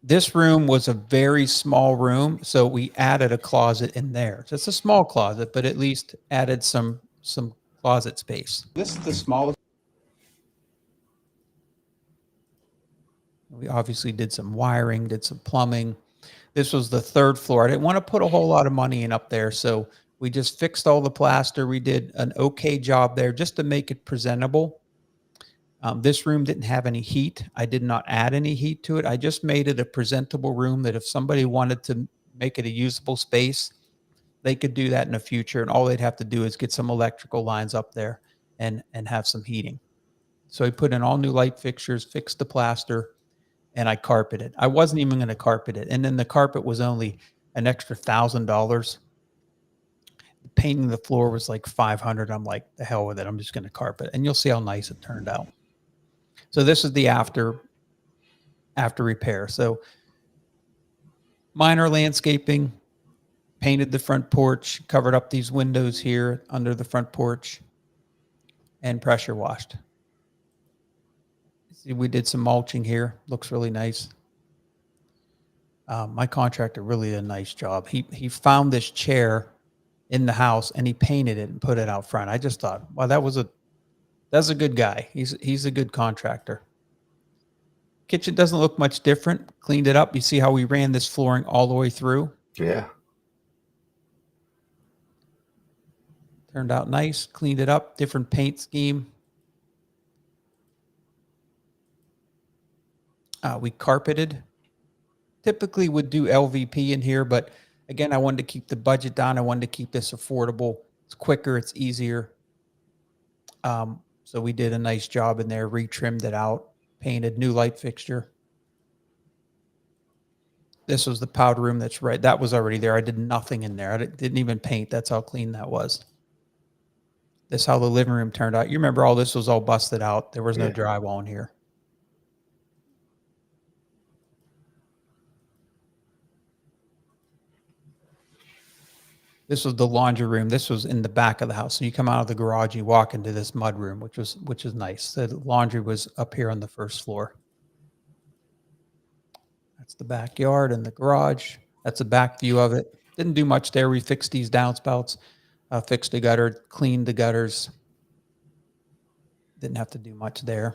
This room was a very small room, so we added a closet in there. So it's a small closet, but at least added some closet space. This is the smallest. We obviously did some wiring, did some plumbing. This was the 3rd floor. I didn't want to put a whole lot of money in up there, so we just fixed all the plaster. We did an okay job there just to make it presentable. This room didn't have any heat. I did not add any heat to it. I just made it a presentable room that if somebody wanted to make it a usable space, they could do that in the future. And all they'd have to do is get some electrical lines up there and have some heating. So I put in all new light fixtures, fixed the plaster, and I carpeted. I wasn't even going to carpet it. And then the carpet was only an extra $1,000. Painting the floor was like $500. I'm like, the hell with it. I'm just going to carpet. And you'll see how nice it turned out. So this is the after repair. So minor landscaping, painted the front porch, covered up these windows here under the front porch, and pressure washed. See, we did some mulching here. Looks really nice. My contractor really did a nice job. He found this chair in the house and he painted it and put it out front. I just thought, wow, that's a good guy. He's a good contractor. Kitchen doesn't look much different. Cleaned it up. You see how we ran this flooring all the way through? Yeah. Turned out nice. Cleaned it up. Different paint scheme. We carpeted. Typically would do LVP in here, but again, I wanted to keep the budget down. I wanted to keep this affordable. It's quicker. It's easier. So we did a nice job in there, retrimmed it out, painted new light fixture. This was the powder room that's right. That was already there. I did nothing in there. I didn't even paint. That's how clean that was. This is how the living room turned out. You remember all this was all busted out. There was no drywall in here. This was the laundry room. This was in the back of the house. So you come out of the garage, you walk into this mud room, which is nice. The laundry was up here on the 1st floor. That's the backyard and the garage. That's a back view of it. Didn't do much there. We fixed these downspouts, fixed the gutter, cleaned the gutters. Didn't have to do much there.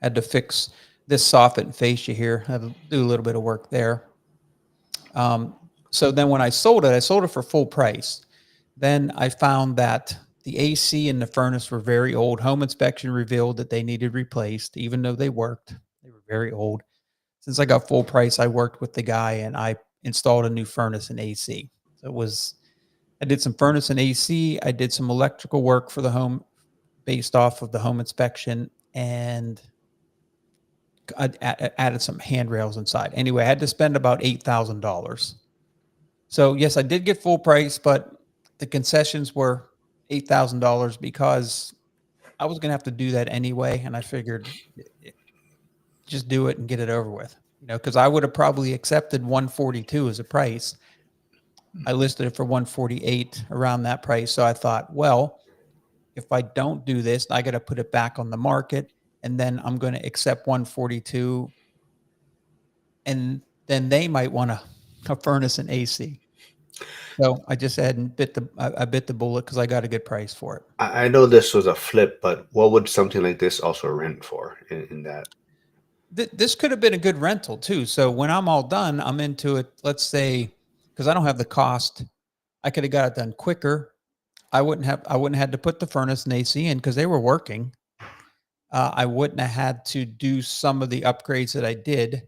Had to fix this soffit and fascia here. Had to do a little bit of work there. So then when I sold it for full price. Then I found that the AC and the furnace were very old. Home inspection revealed that they needed replaced, even though they worked. They were very old. Since I got full price, I worked with the guy and I installed a new furnace and AC. So I did some furnace and AC. I did some electrical work for the home based off of the home inspection, and I added some handrails inside. Anyway, I had to spend about $8,000. So yes, I did get full price, but the concessions were $8,000 because I was going to have to do that anyway. And I figured just do it and get it over with, because I would have probably accepted 142 as a price. I listed it for 148, around that price. So I thought, well, if I don't do this, I got to put it back on the market, and then I'm going to accept 142, and then they might want a furnace and AC. So I just had and bit the bullet because I got a good price for it. I know this was a flip, but what would something like this also rent for in that? This could have been a good rental too. So when I'm all done, I'm into it. Let's say, because I don't have the cost I could have got it done quicker. I wouldn't have had to put the furnace and AC in because they were working. I wouldn't have had to do some of the upgrades that I did.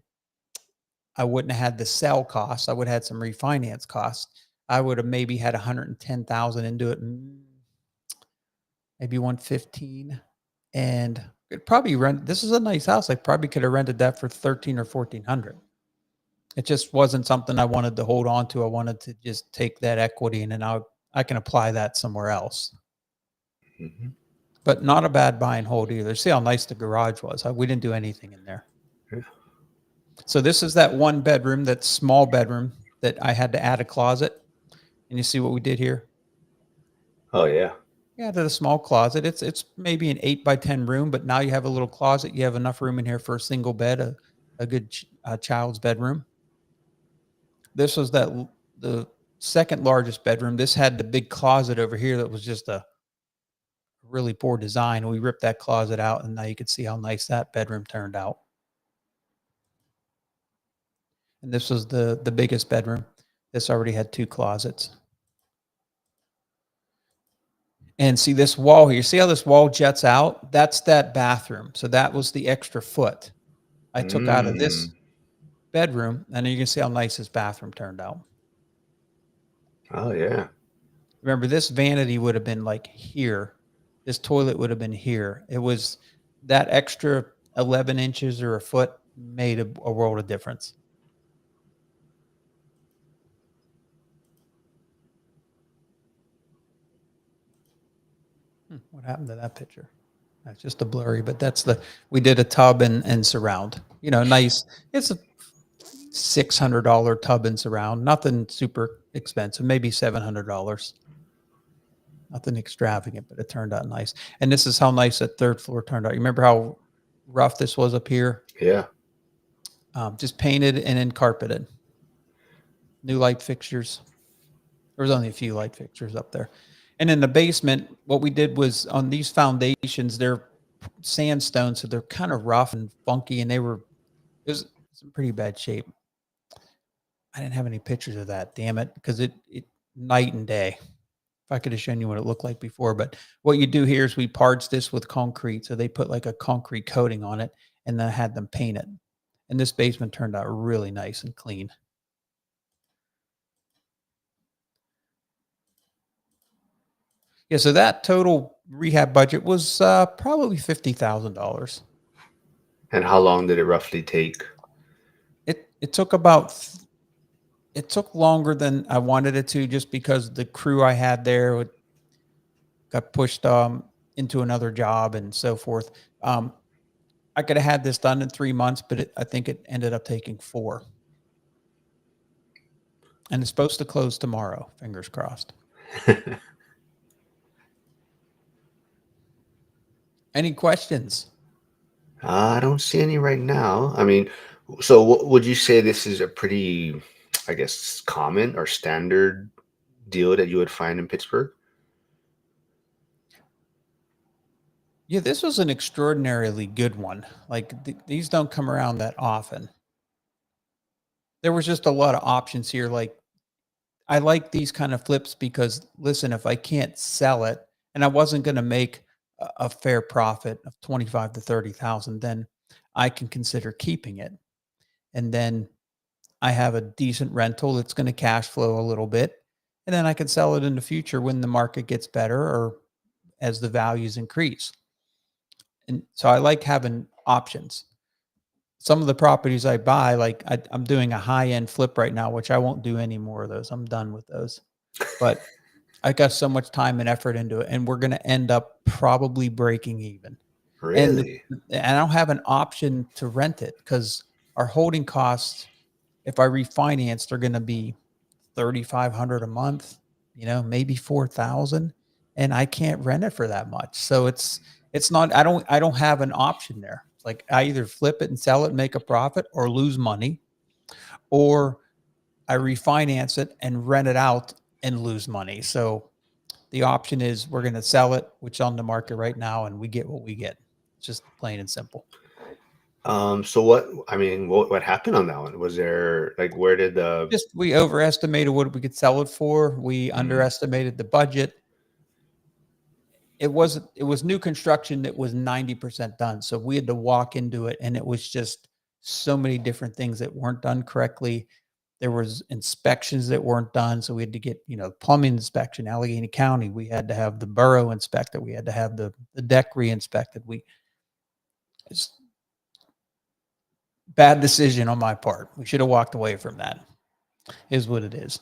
I wouldn't have had the sell costs. I would have had some refinance costs. I would have maybe had 110,000 into it, maybe 115, and it probably rent. This is a nice house. I probably could have rented that for 13 or 1400. It just wasn't something I wanted to hold on to. I wanted to just take that equity and then I can apply that somewhere else. Mm-hmm. But not a bad buy and hold either. See how nice the garage was. We didn't do anything in there. Yeah. So this is that one bedroom, that small bedroom that I had to add a closet. And you see what we did here? Oh yeah. Yeah, added a small closet. It's maybe an 8x10 room, but now you have a little closet. You have enough room in here for a single bed, a good child's bedroom. This was the second largest bedroom. This had the big closet over here that was just a really poor design. We ripped that closet out, and now you can see how nice that bedroom turned out. And this was the biggest bedroom. This already had 2 closets. And see this wall here. See how this wall jets out? That's that bathroom. So that was the extra foot I took out of this bedroom. And you can see how nice this bathroom turned out. Oh yeah. Remember, this vanity would have been like here. This toilet would have been here. It was that extra 11 inches or a foot made a world of difference. What happened to that picture? That's just a blurry, but we did a tub and surround. Nice. It's a $600 tub and surround. Nothing super expensive, maybe $700. Nothing extravagant, but it turned out nice. And this is how nice that third floor turned out. You remember how rough this was up here? Yeah. Just painted and then carpeted. New light fixtures. There was only a few light fixtures up there. And in the basement, what we did was on these foundations, they're sandstone, so they're kind of rough and funky, and it was in pretty bad shape. I didn't have any pictures of that, damn it, because it night and day. If I could have shown you what it looked like before. But what you do here is we parched this with concrete. So they put like a concrete coating on it, and then I had them paint it. And this basement turned out really nice and clean. Yeah, so that total rehab budget was probably $50,000. And how long did it roughly take? It took it took longer than I wanted it to, just because the crew I had there got pushed into another job and so forth. I could have had this done in 3 months, but I think it ended up taking 4. And it's supposed to close tomorrow. Fingers crossed. Any questions? I don't see any right now. I mean, so would you say this is a pretty, I guess, common or standard deal that you would find in Pittsburgh? Yeah, this was an extraordinarily good one. Like these don't come around that often. There was just a lot of options here. Like I like these kind of flips because, listen, if I can't sell it and I wasn't going to make a fair profit of 25 to 30,000, then I can consider keeping it. And then I have a decent rental that's going to cash flow a little bit. And then I can sell it in the future when the market gets better or as the values increase. And so I like having options. Some of the properties I buy, like I'm doing a high end flip right now, which I won't do any more of those. I'm done with those. But I got so much time and effort into it, and we're going to end up probably breaking even. Really? And I don't have an option to rent it because our holding costs, if I refinance, they're going to be $3,500 a month, maybe 4,000, and I can't rent it for that much. So it's not, I don't have an option there. It's like I either flip it and sell it and make a profit or lose money, or I refinance it and rent it out and lose money. So the option is we're going to sell it, which is on the market right now, and we get what we get. It's just plain and simple. So what happened on that one? Was there like where did the Just we overestimated what we could sell it for. We mm, underestimated the budget. It was new construction that was 90% done. So we had to walk into it and it was just so many different things that weren't done correctly. There was inspections that weren't done. So we had to get, plumbing inspection, Allegheny County. We had to have the borough inspected. We had to have the deck re-inspected. It's bad decision on my part. We should have walked away from that, is what it is.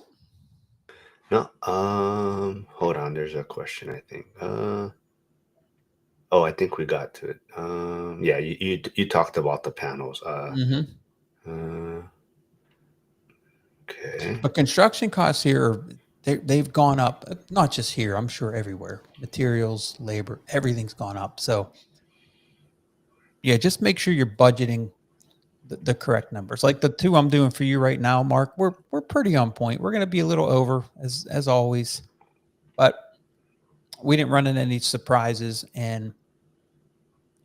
no? Hold on. There's a question. I think. Oh, I think we got to it. Yeah, you talked about the panels. Hmm. Uh, okay. But construction costs here, they've gone up, not just here, I'm sure everywhere. Materials, labor, everything's gone up. So, yeah, just make sure you're budgeting the correct numbers. Like the two I'm doing for you right now, Mark, we're pretty on point. We're going to be a little over as always, but we didn't run into any surprises and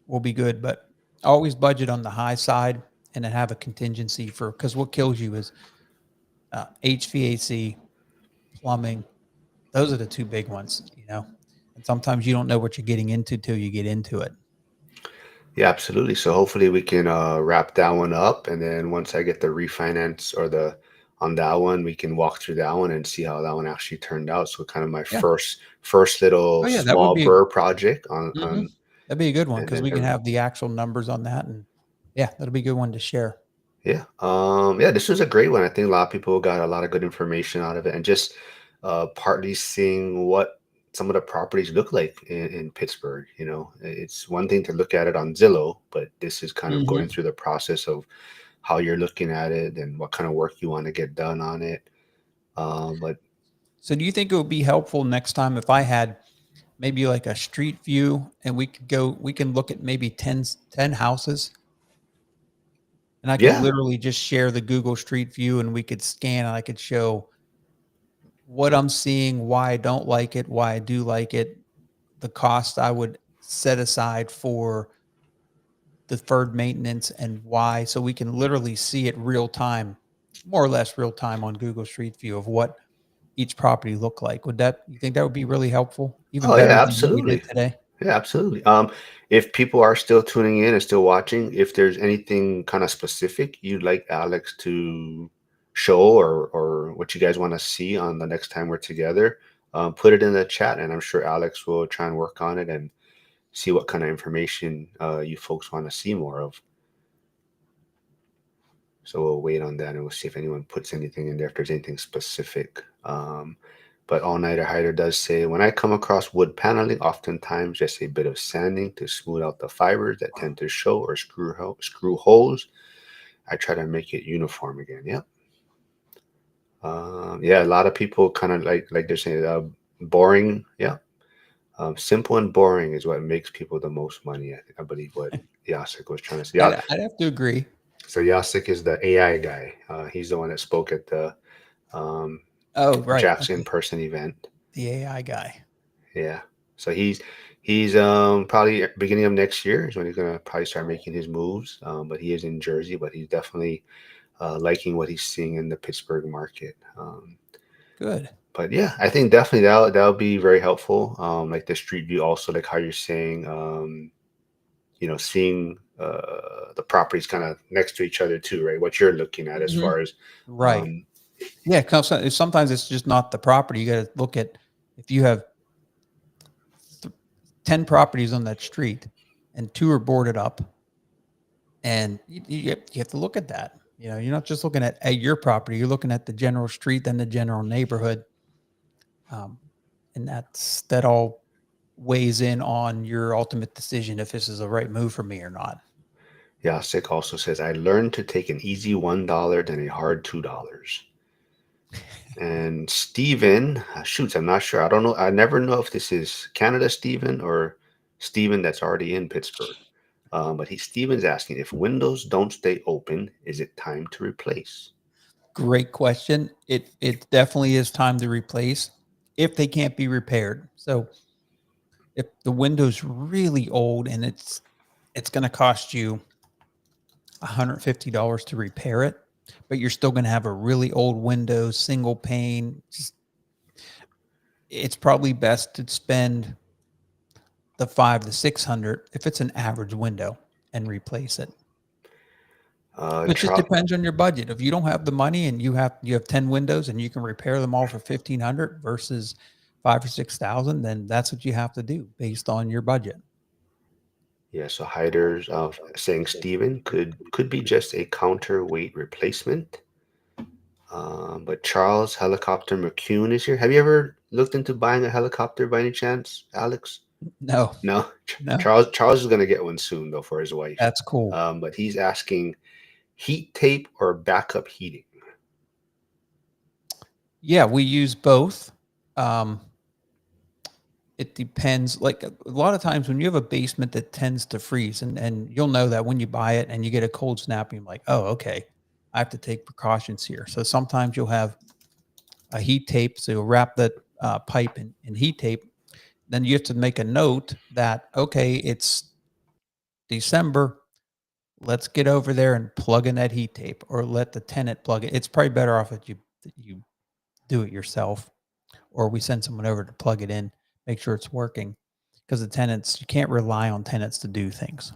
we'll be good. But always budget on the high side and then have a contingency for, because what kills you is HVAC, plumbing. Those are the two big ones. And sometimes you don't know what you're getting into till you get into it. Yeah, absolutely. So hopefully we can wrap that one up, and then once I get the refinance or the on that one, we can walk through that one and see how that one actually turned out. So kind of my Yeah. first little Oh yeah, that would small be burr project mhm. on That'd be a good one and because then we can have the actual numbers on that, and yeah, that'll be a good one to share. yeah. Yeah, this was a great one. I think a lot of people got a lot of good information out of it and just partly seeing what some of the properties look like in Pittsburgh. It's one thing to look at it on Zillow, but this is kind of going Hmm. through the process of how you're looking at it and what kind of work you want to get done on it. But So, do you think it would be helpful next time if I had maybe like a street view and we can look at maybe 10 houses and I could yeah, literally just share the Google Street View and we could scan and I could show what I'm seeing, why I don't like it, why I do like it, the cost I would set aside for deferred maintenance and why, so we can literally see it real time, more or less real time on Google Street View of what each property look like. You think that would be really helpful? Even oh better yeah, than what we did absolutely. today? Yeah, absolutely. If people are still tuning in and still watching, if there's anything kind of specific you'd like Alex to show or what you guys want to see on the next time we're together, put it in the chat, and I'm sure Alex will try and work on it and see what kind of information you folks want to see more of. So we'll wait on that and we'll see if anyone puts anything in there, if there's anything specific. But All Nighter Hider does say, when I come across wood paneling, oftentimes just a bit of sanding to smooth out the fibers that tend to show or screw holes. I try to make it uniform again. Yeah. Yeah, a lot of people kind of like they're saying boring. Yeah. Simple and boring is what makes people the most money. I believe what Yasik was trying to say. Yeah. I'd have to agree. So Yasik is the AI guy. He's the one that spoke at the um, Oh, right. Jack's Okay. in-person event. The AI guy. Yeah. So he's probably beginning of next year is when he's gonna probably start making his moves. But he is in Jersey, but he's definitely liking what he's seeing in the Pittsburgh market. Good. But yeah, I think definitely that'll be very helpful. Like the street view, also like how you're saying, seeing the properties kind of next to each other too, right? What you're looking at as Mhm. far as Right. um, Yeah, 'cause sometimes it's just not the property. You gotta look at if you have 10 properties on that street and 2 are boarded up, and you have to look at that. You're not just looking at your property, you're looking at the general street, then the general neighborhood. Um, and that all weighs in on your ultimate decision if this is the right move for me or not. Yasik also says, I learned to take an easy $1 than a hard $2. And Steven, shoots, I'm not sure. I don't know. I never know if this is Canada Steven or Steven that's already in Pittsburgh. But Steven's asking, if windows don't stay open, is it time to replace? Great question. It definitely is time to replace if they can't be repaired. So if the window's really old and it's going to cost you $150 to repair it, but you're still going to have a really old window, single pane. It's probably best to spend the 5 to 600 if it's an average window and replace it. It just Charles, depends on your budget. If you don't have the money and you have 10 windows and you can repair them all for 1,500 versus 5 or 6,000, then that's what you have to do based on your budget. yeah. So Hyder's saying Steven could be just a counterweight replacement. But Charles Helicopter McCune is here. Have you ever looked into buying a helicopter by any chance, Alex? No, No. no, Charles is gonna get one soon though for his wife. that's cool. But he's asking heat tape or backup heating. Yeah, we use both. Um, it depends. Like a lot of times when you have a basement that tends to freeze, and you'll know that when you buy it and you get a cold snap, you're like, oh, okay, I have to take precautions here. So sometimes you'll have a heat tape. So you'll wrap that pipe in heat tape. Then you have to make a note that, okay, it's December. Let's get over there and plug in that heat tape, or let the tenant plug it. It's probably better off if you do it yourself, or we send someone over to plug it in, make sure it's working. Because the tenants, you can't rely on tenants to do things.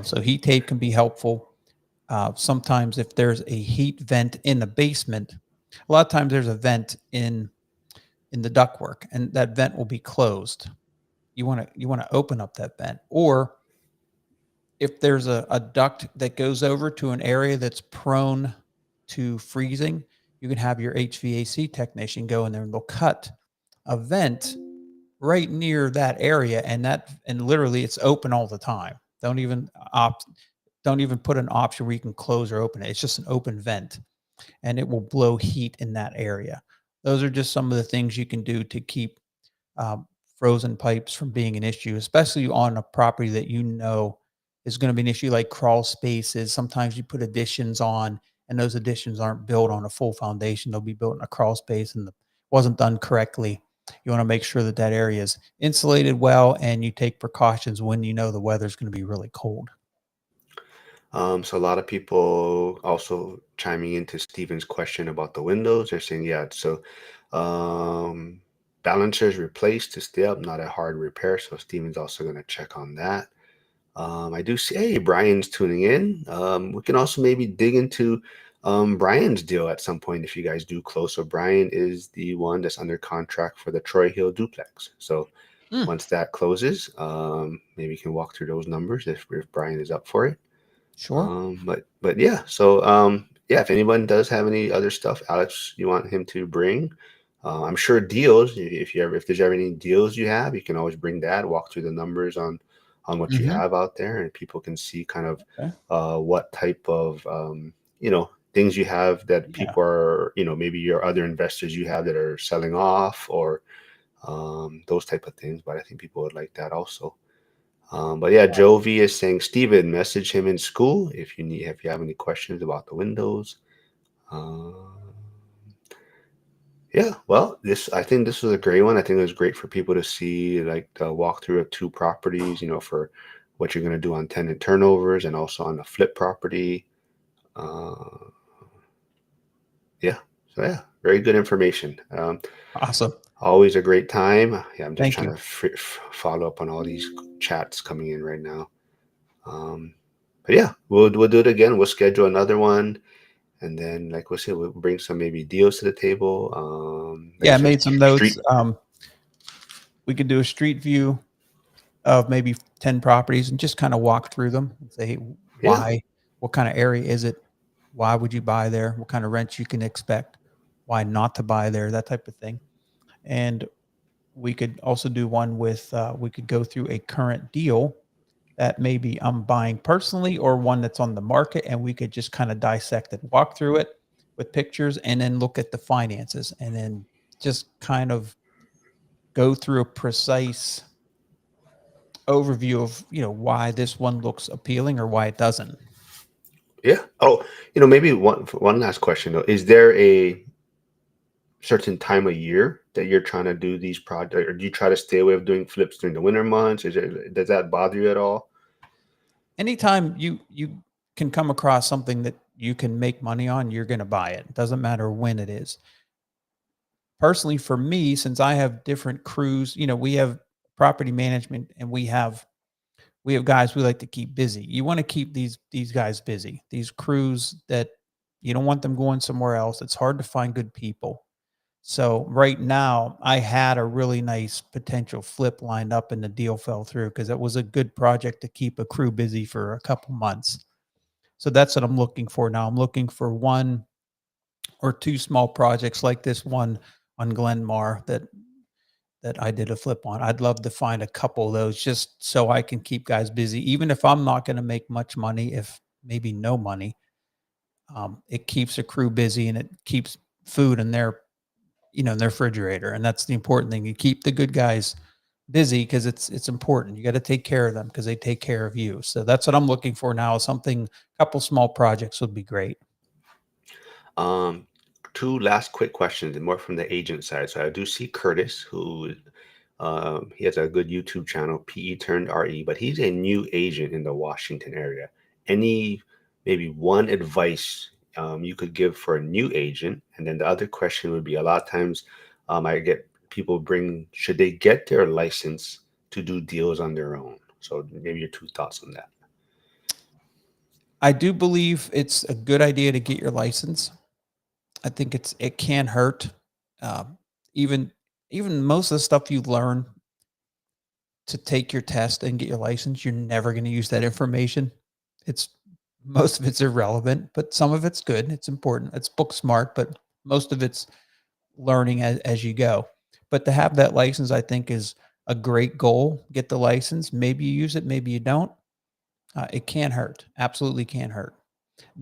So heat tape can be helpful. Sometimes if there's a heat vent in the basement, a lot of times there's a vent in the ductwork, and that vent will be closed. You want to open up that vent, or if there's a duct that goes over to an area that's prone to freezing, you can have your HVAC technician go in there and they'll cut a vent right near that area, and literally it's open all the time. Don't even put an option where you can close or open it. It's just an open vent, and it will blow heat in that area. Those are just some of the things you can do to keep um, frozen pipes from being an issue, especially on a property that you know is going to be an issue, like crawl spaces. Sometimes you put additions on, and those additions aren't built on a full foundation. They'll be built in a crawl space and wasn't done correctly. You want to make sure that that area is insulated well, and you take precautions when you know the weather's going to be really cold. So a lot of people also chiming into Steven's question about the windows. They're saying, yeah, so um, balancers replaced to stay up, not a hard repair. So Steven's also going to check on that. I do see, hey, Brian's tuning in. We can also maybe dig into Brian's deal at some point if you guys do close. So Brian is the one that's under contract for the Troy Hill duplex. So Mm, once that closes, maybe you can walk through those numbers if Brian is up for it. sure. But yeah, so yeah, if anyone does have any other stuff, Alex, you want him to bring, I'm sure deals. If there's ever any deals you have, you can always bring that. Walk through the numbers on what you Hmm. have out there, and people can see kind of Okay. what type of things you have that Yeah. people are maybe your other investors you have that are selling off or those type of things. But I think people would like that also. But yeah, Joe V is saying, Steven, message him in school if you have any questions about the windows. Uh, yeah, well, I think this was a great one. I think it was great for people to see like the walkthrough of two properties, for what you're going to do on tenant turnovers and also on the flip property. Uh, yeah, so yeah, very good information. Awesome. Always a great time. Yeah, I'm just Thank trying you. to follow up on all these chats coming in right now. Um, but yeah, we'll do it again. We'll schedule another one, and then like we'll say, we'll bring some maybe deals to the table. Like Yeah, I I said, made some street. notes. We could do a street view of maybe 10 properties and just kind of walk through them and say, hey, Yeah. why, what kind of area is it? Why would you buy there? What kind of rent you can expect? Why not to buy there? That type of thing. And we could also do one with, we could go through a current deal that maybe I'm buying personally or one that's on the market. And we could just kind of dissect it, walk through it with pictures, and then look at the finances, and then just kind of go through a precise overview of why this one looks appealing or why it doesn't. Yeah. Oh, maybe one last question though. Is there a certain time of year that you're trying to do these projects, or do you try to stay away from doing flips during the winter months? Does that bother you at all? Anytime you can come across something that you can make money on, you're going to buy it. It doesn't matter when it is. Personally, for me, since I have different crews, we have property management and we have guys we like to keep busy. You want to keep these guys busy. These crews that you don't want them going somewhere else. It's hard to find good people. So right now, I had a really nice potential flip lined up, and the deal fell through because it was a good project to keep a crew busy for a couple months. So that's what I'm looking for now. I'm looking for one or two small projects like this one on Glenmar that I did a flip on. I'd love to find a couple of those just so I can keep guys busy, even if I'm not going to make much money, if maybe no money. It keeps a crew busy and it keeps food in their refrigerator, and that's the important thing. You keep the good guys busy because it's important. You got to take care of them because they take care of you. So that's what I'm looking for now. Something, a couple small projects would be great. Um, Two last quick questions, and more from the agent side. So I do see Curtis, who he has a good YouTube channel, PE turned RE, but he's a new agent in the Washington area. Any maybe one advice you could give for a new agent? And then the other question would be, a lot of times I get people bring, should they get their license to do deals on their own? So maybe your two thoughts on that. I do believe it's a good idea to get your license. I think it can hurt. Um, even even most of the stuff you learn to take your test and get your license, you're never going to use that information. It's Most of it's irrelevant, but some of it's good. It's important. It's book smart, but most of it's learning as you go. But to have that license, I think, is a great goal. Get the license. Maybe you use it, maybe you don't. It can't hurt. Absolutely can't hurt.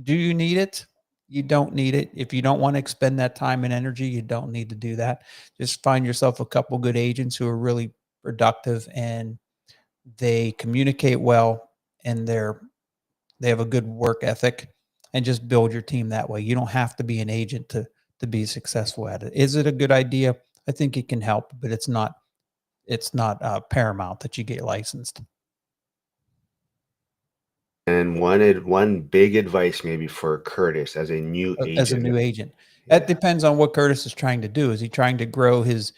Do you need it? You don't need it. If you don't want to expend that time and energy, you don't need to do that. Just find yourself a couple good agents who are really productive and they communicate well and they have a good work ethic, and just build your team that way. You don't have to be an agent to be successful at it. Is it a good idea? I think it can help, but it's not paramount that you get licensed. And one big advice maybe for Curtis as a new As a agent. new agent. That Yeah. depends on what Curtis is trying to do. Is he trying to grow his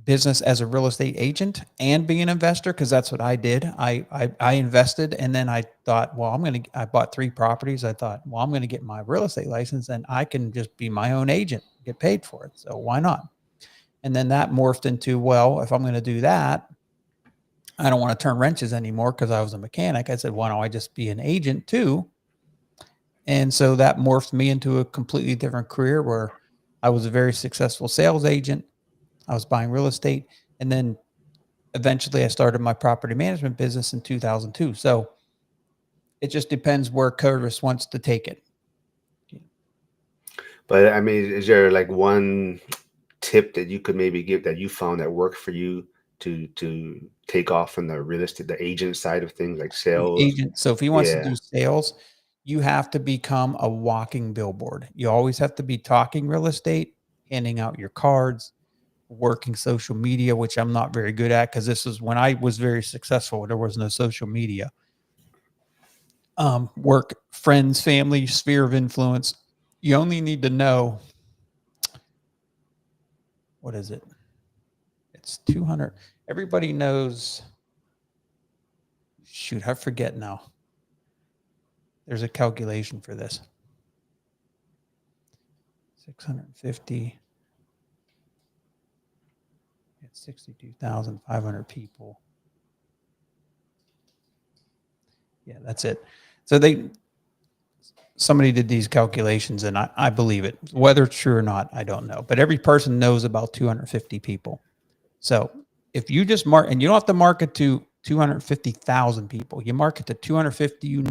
business as a real estate agent and be an investor? Because that's what I did. I invested, and then I thought, well, I bought 3 properties. I thought, well, I'm gonna get my real estate license, and I can just be my own agent, get paid for it. So why not? And then that morphed into, well, if I'm gonna do that, I don't want to turn wrenches anymore because I was a mechanic. I said, why don't I just be an agent too? And so that morphed me into a completely different career where I was a very successful sales agent. I was buying real estate. And then eventually I started my property management business in 2002. So it just depends where Curtis wants to take it. But I mean, is there like one tip that you could maybe give that you found that worked for you to take off from the real estate, the agent side of things, like The sales? agent. So if he wants to Yeah. do sales, you have to become a walking billboard. You always have to be talking real estate, handing out your cards, working social media, which I'm not very good at because this is when I was very successful. There was no social media. Work, friends, family, sphere of influence. You only need to know, what is it? It's 200. Everybody knows. Shoot, I forget now. There's a calculation for this. 650. It's 62,500 people. Yeah, that's it. So somebody did these calculations, and I believe it. Whether it's true or not, I don't know. But every person knows about 250 people. So if you just and you don't have to market to 250,000 people, you market to 250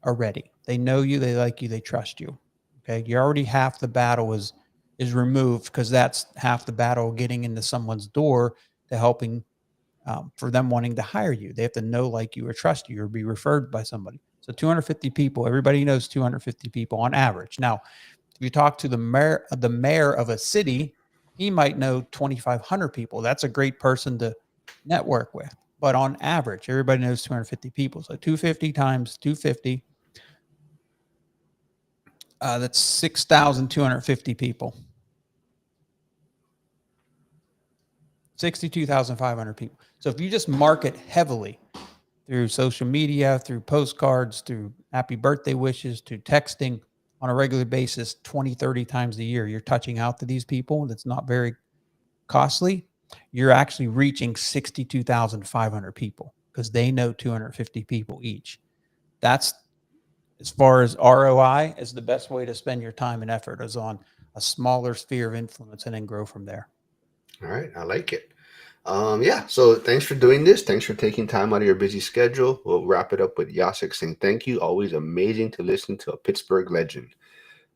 already. They know you, they like you, they trust you. Okay. You're already, half the battle is removed, because that's half the battle getting into someone's door to helping, for them wanting to hire you. They have to know, like you, or trust you, or be referred by somebody. So 250 people, everybody knows 250 people on average. Now, if you talk to the mayor of a city, he might know 2,500 people. That's a great person to network with. but on average, everybody knows 250 people. So 250 times 250, that's 6,250 people. 62,500 people. So if you just market heavily through social media, through postcards, through happy birthday wishes, to texting on a regular basis, 20, 30 times a year, you're touching out to these people. That's not very costly. You're actually reaching 62,500 people because they know 250 people each. That's, as far as ROI, is the best way to spend your time and effort, is on a smaller sphere of influence and then grow from there. All right, I like it. Yeah, so thanks for doing this. Thanks for taking time out of your busy schedule. We'll wrap it up with Jacek saying thank you. Always amazing to listen to a Pittsburgh legend.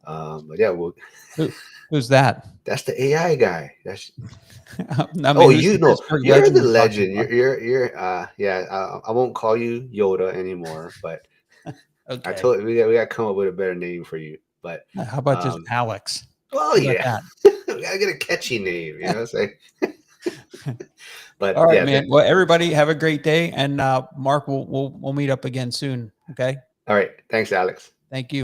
But yeah, Who's that? that's the AI guy. That's I mean, oh, who's you the know, Pittsburgh you're legend the we're talking legend. about? You're. Yeah. I won't call you Yoda anymore, but I Okay. told we got to come up with a better name for you. But How about just Alex? well, How about yeah, that? we gotta get a catchy name. You know, say. But All right, yeah, man. Well, everybody have a great day, and Mark, we'll meet up again soon. Okay. all right. Thanks, Alex. Thank you.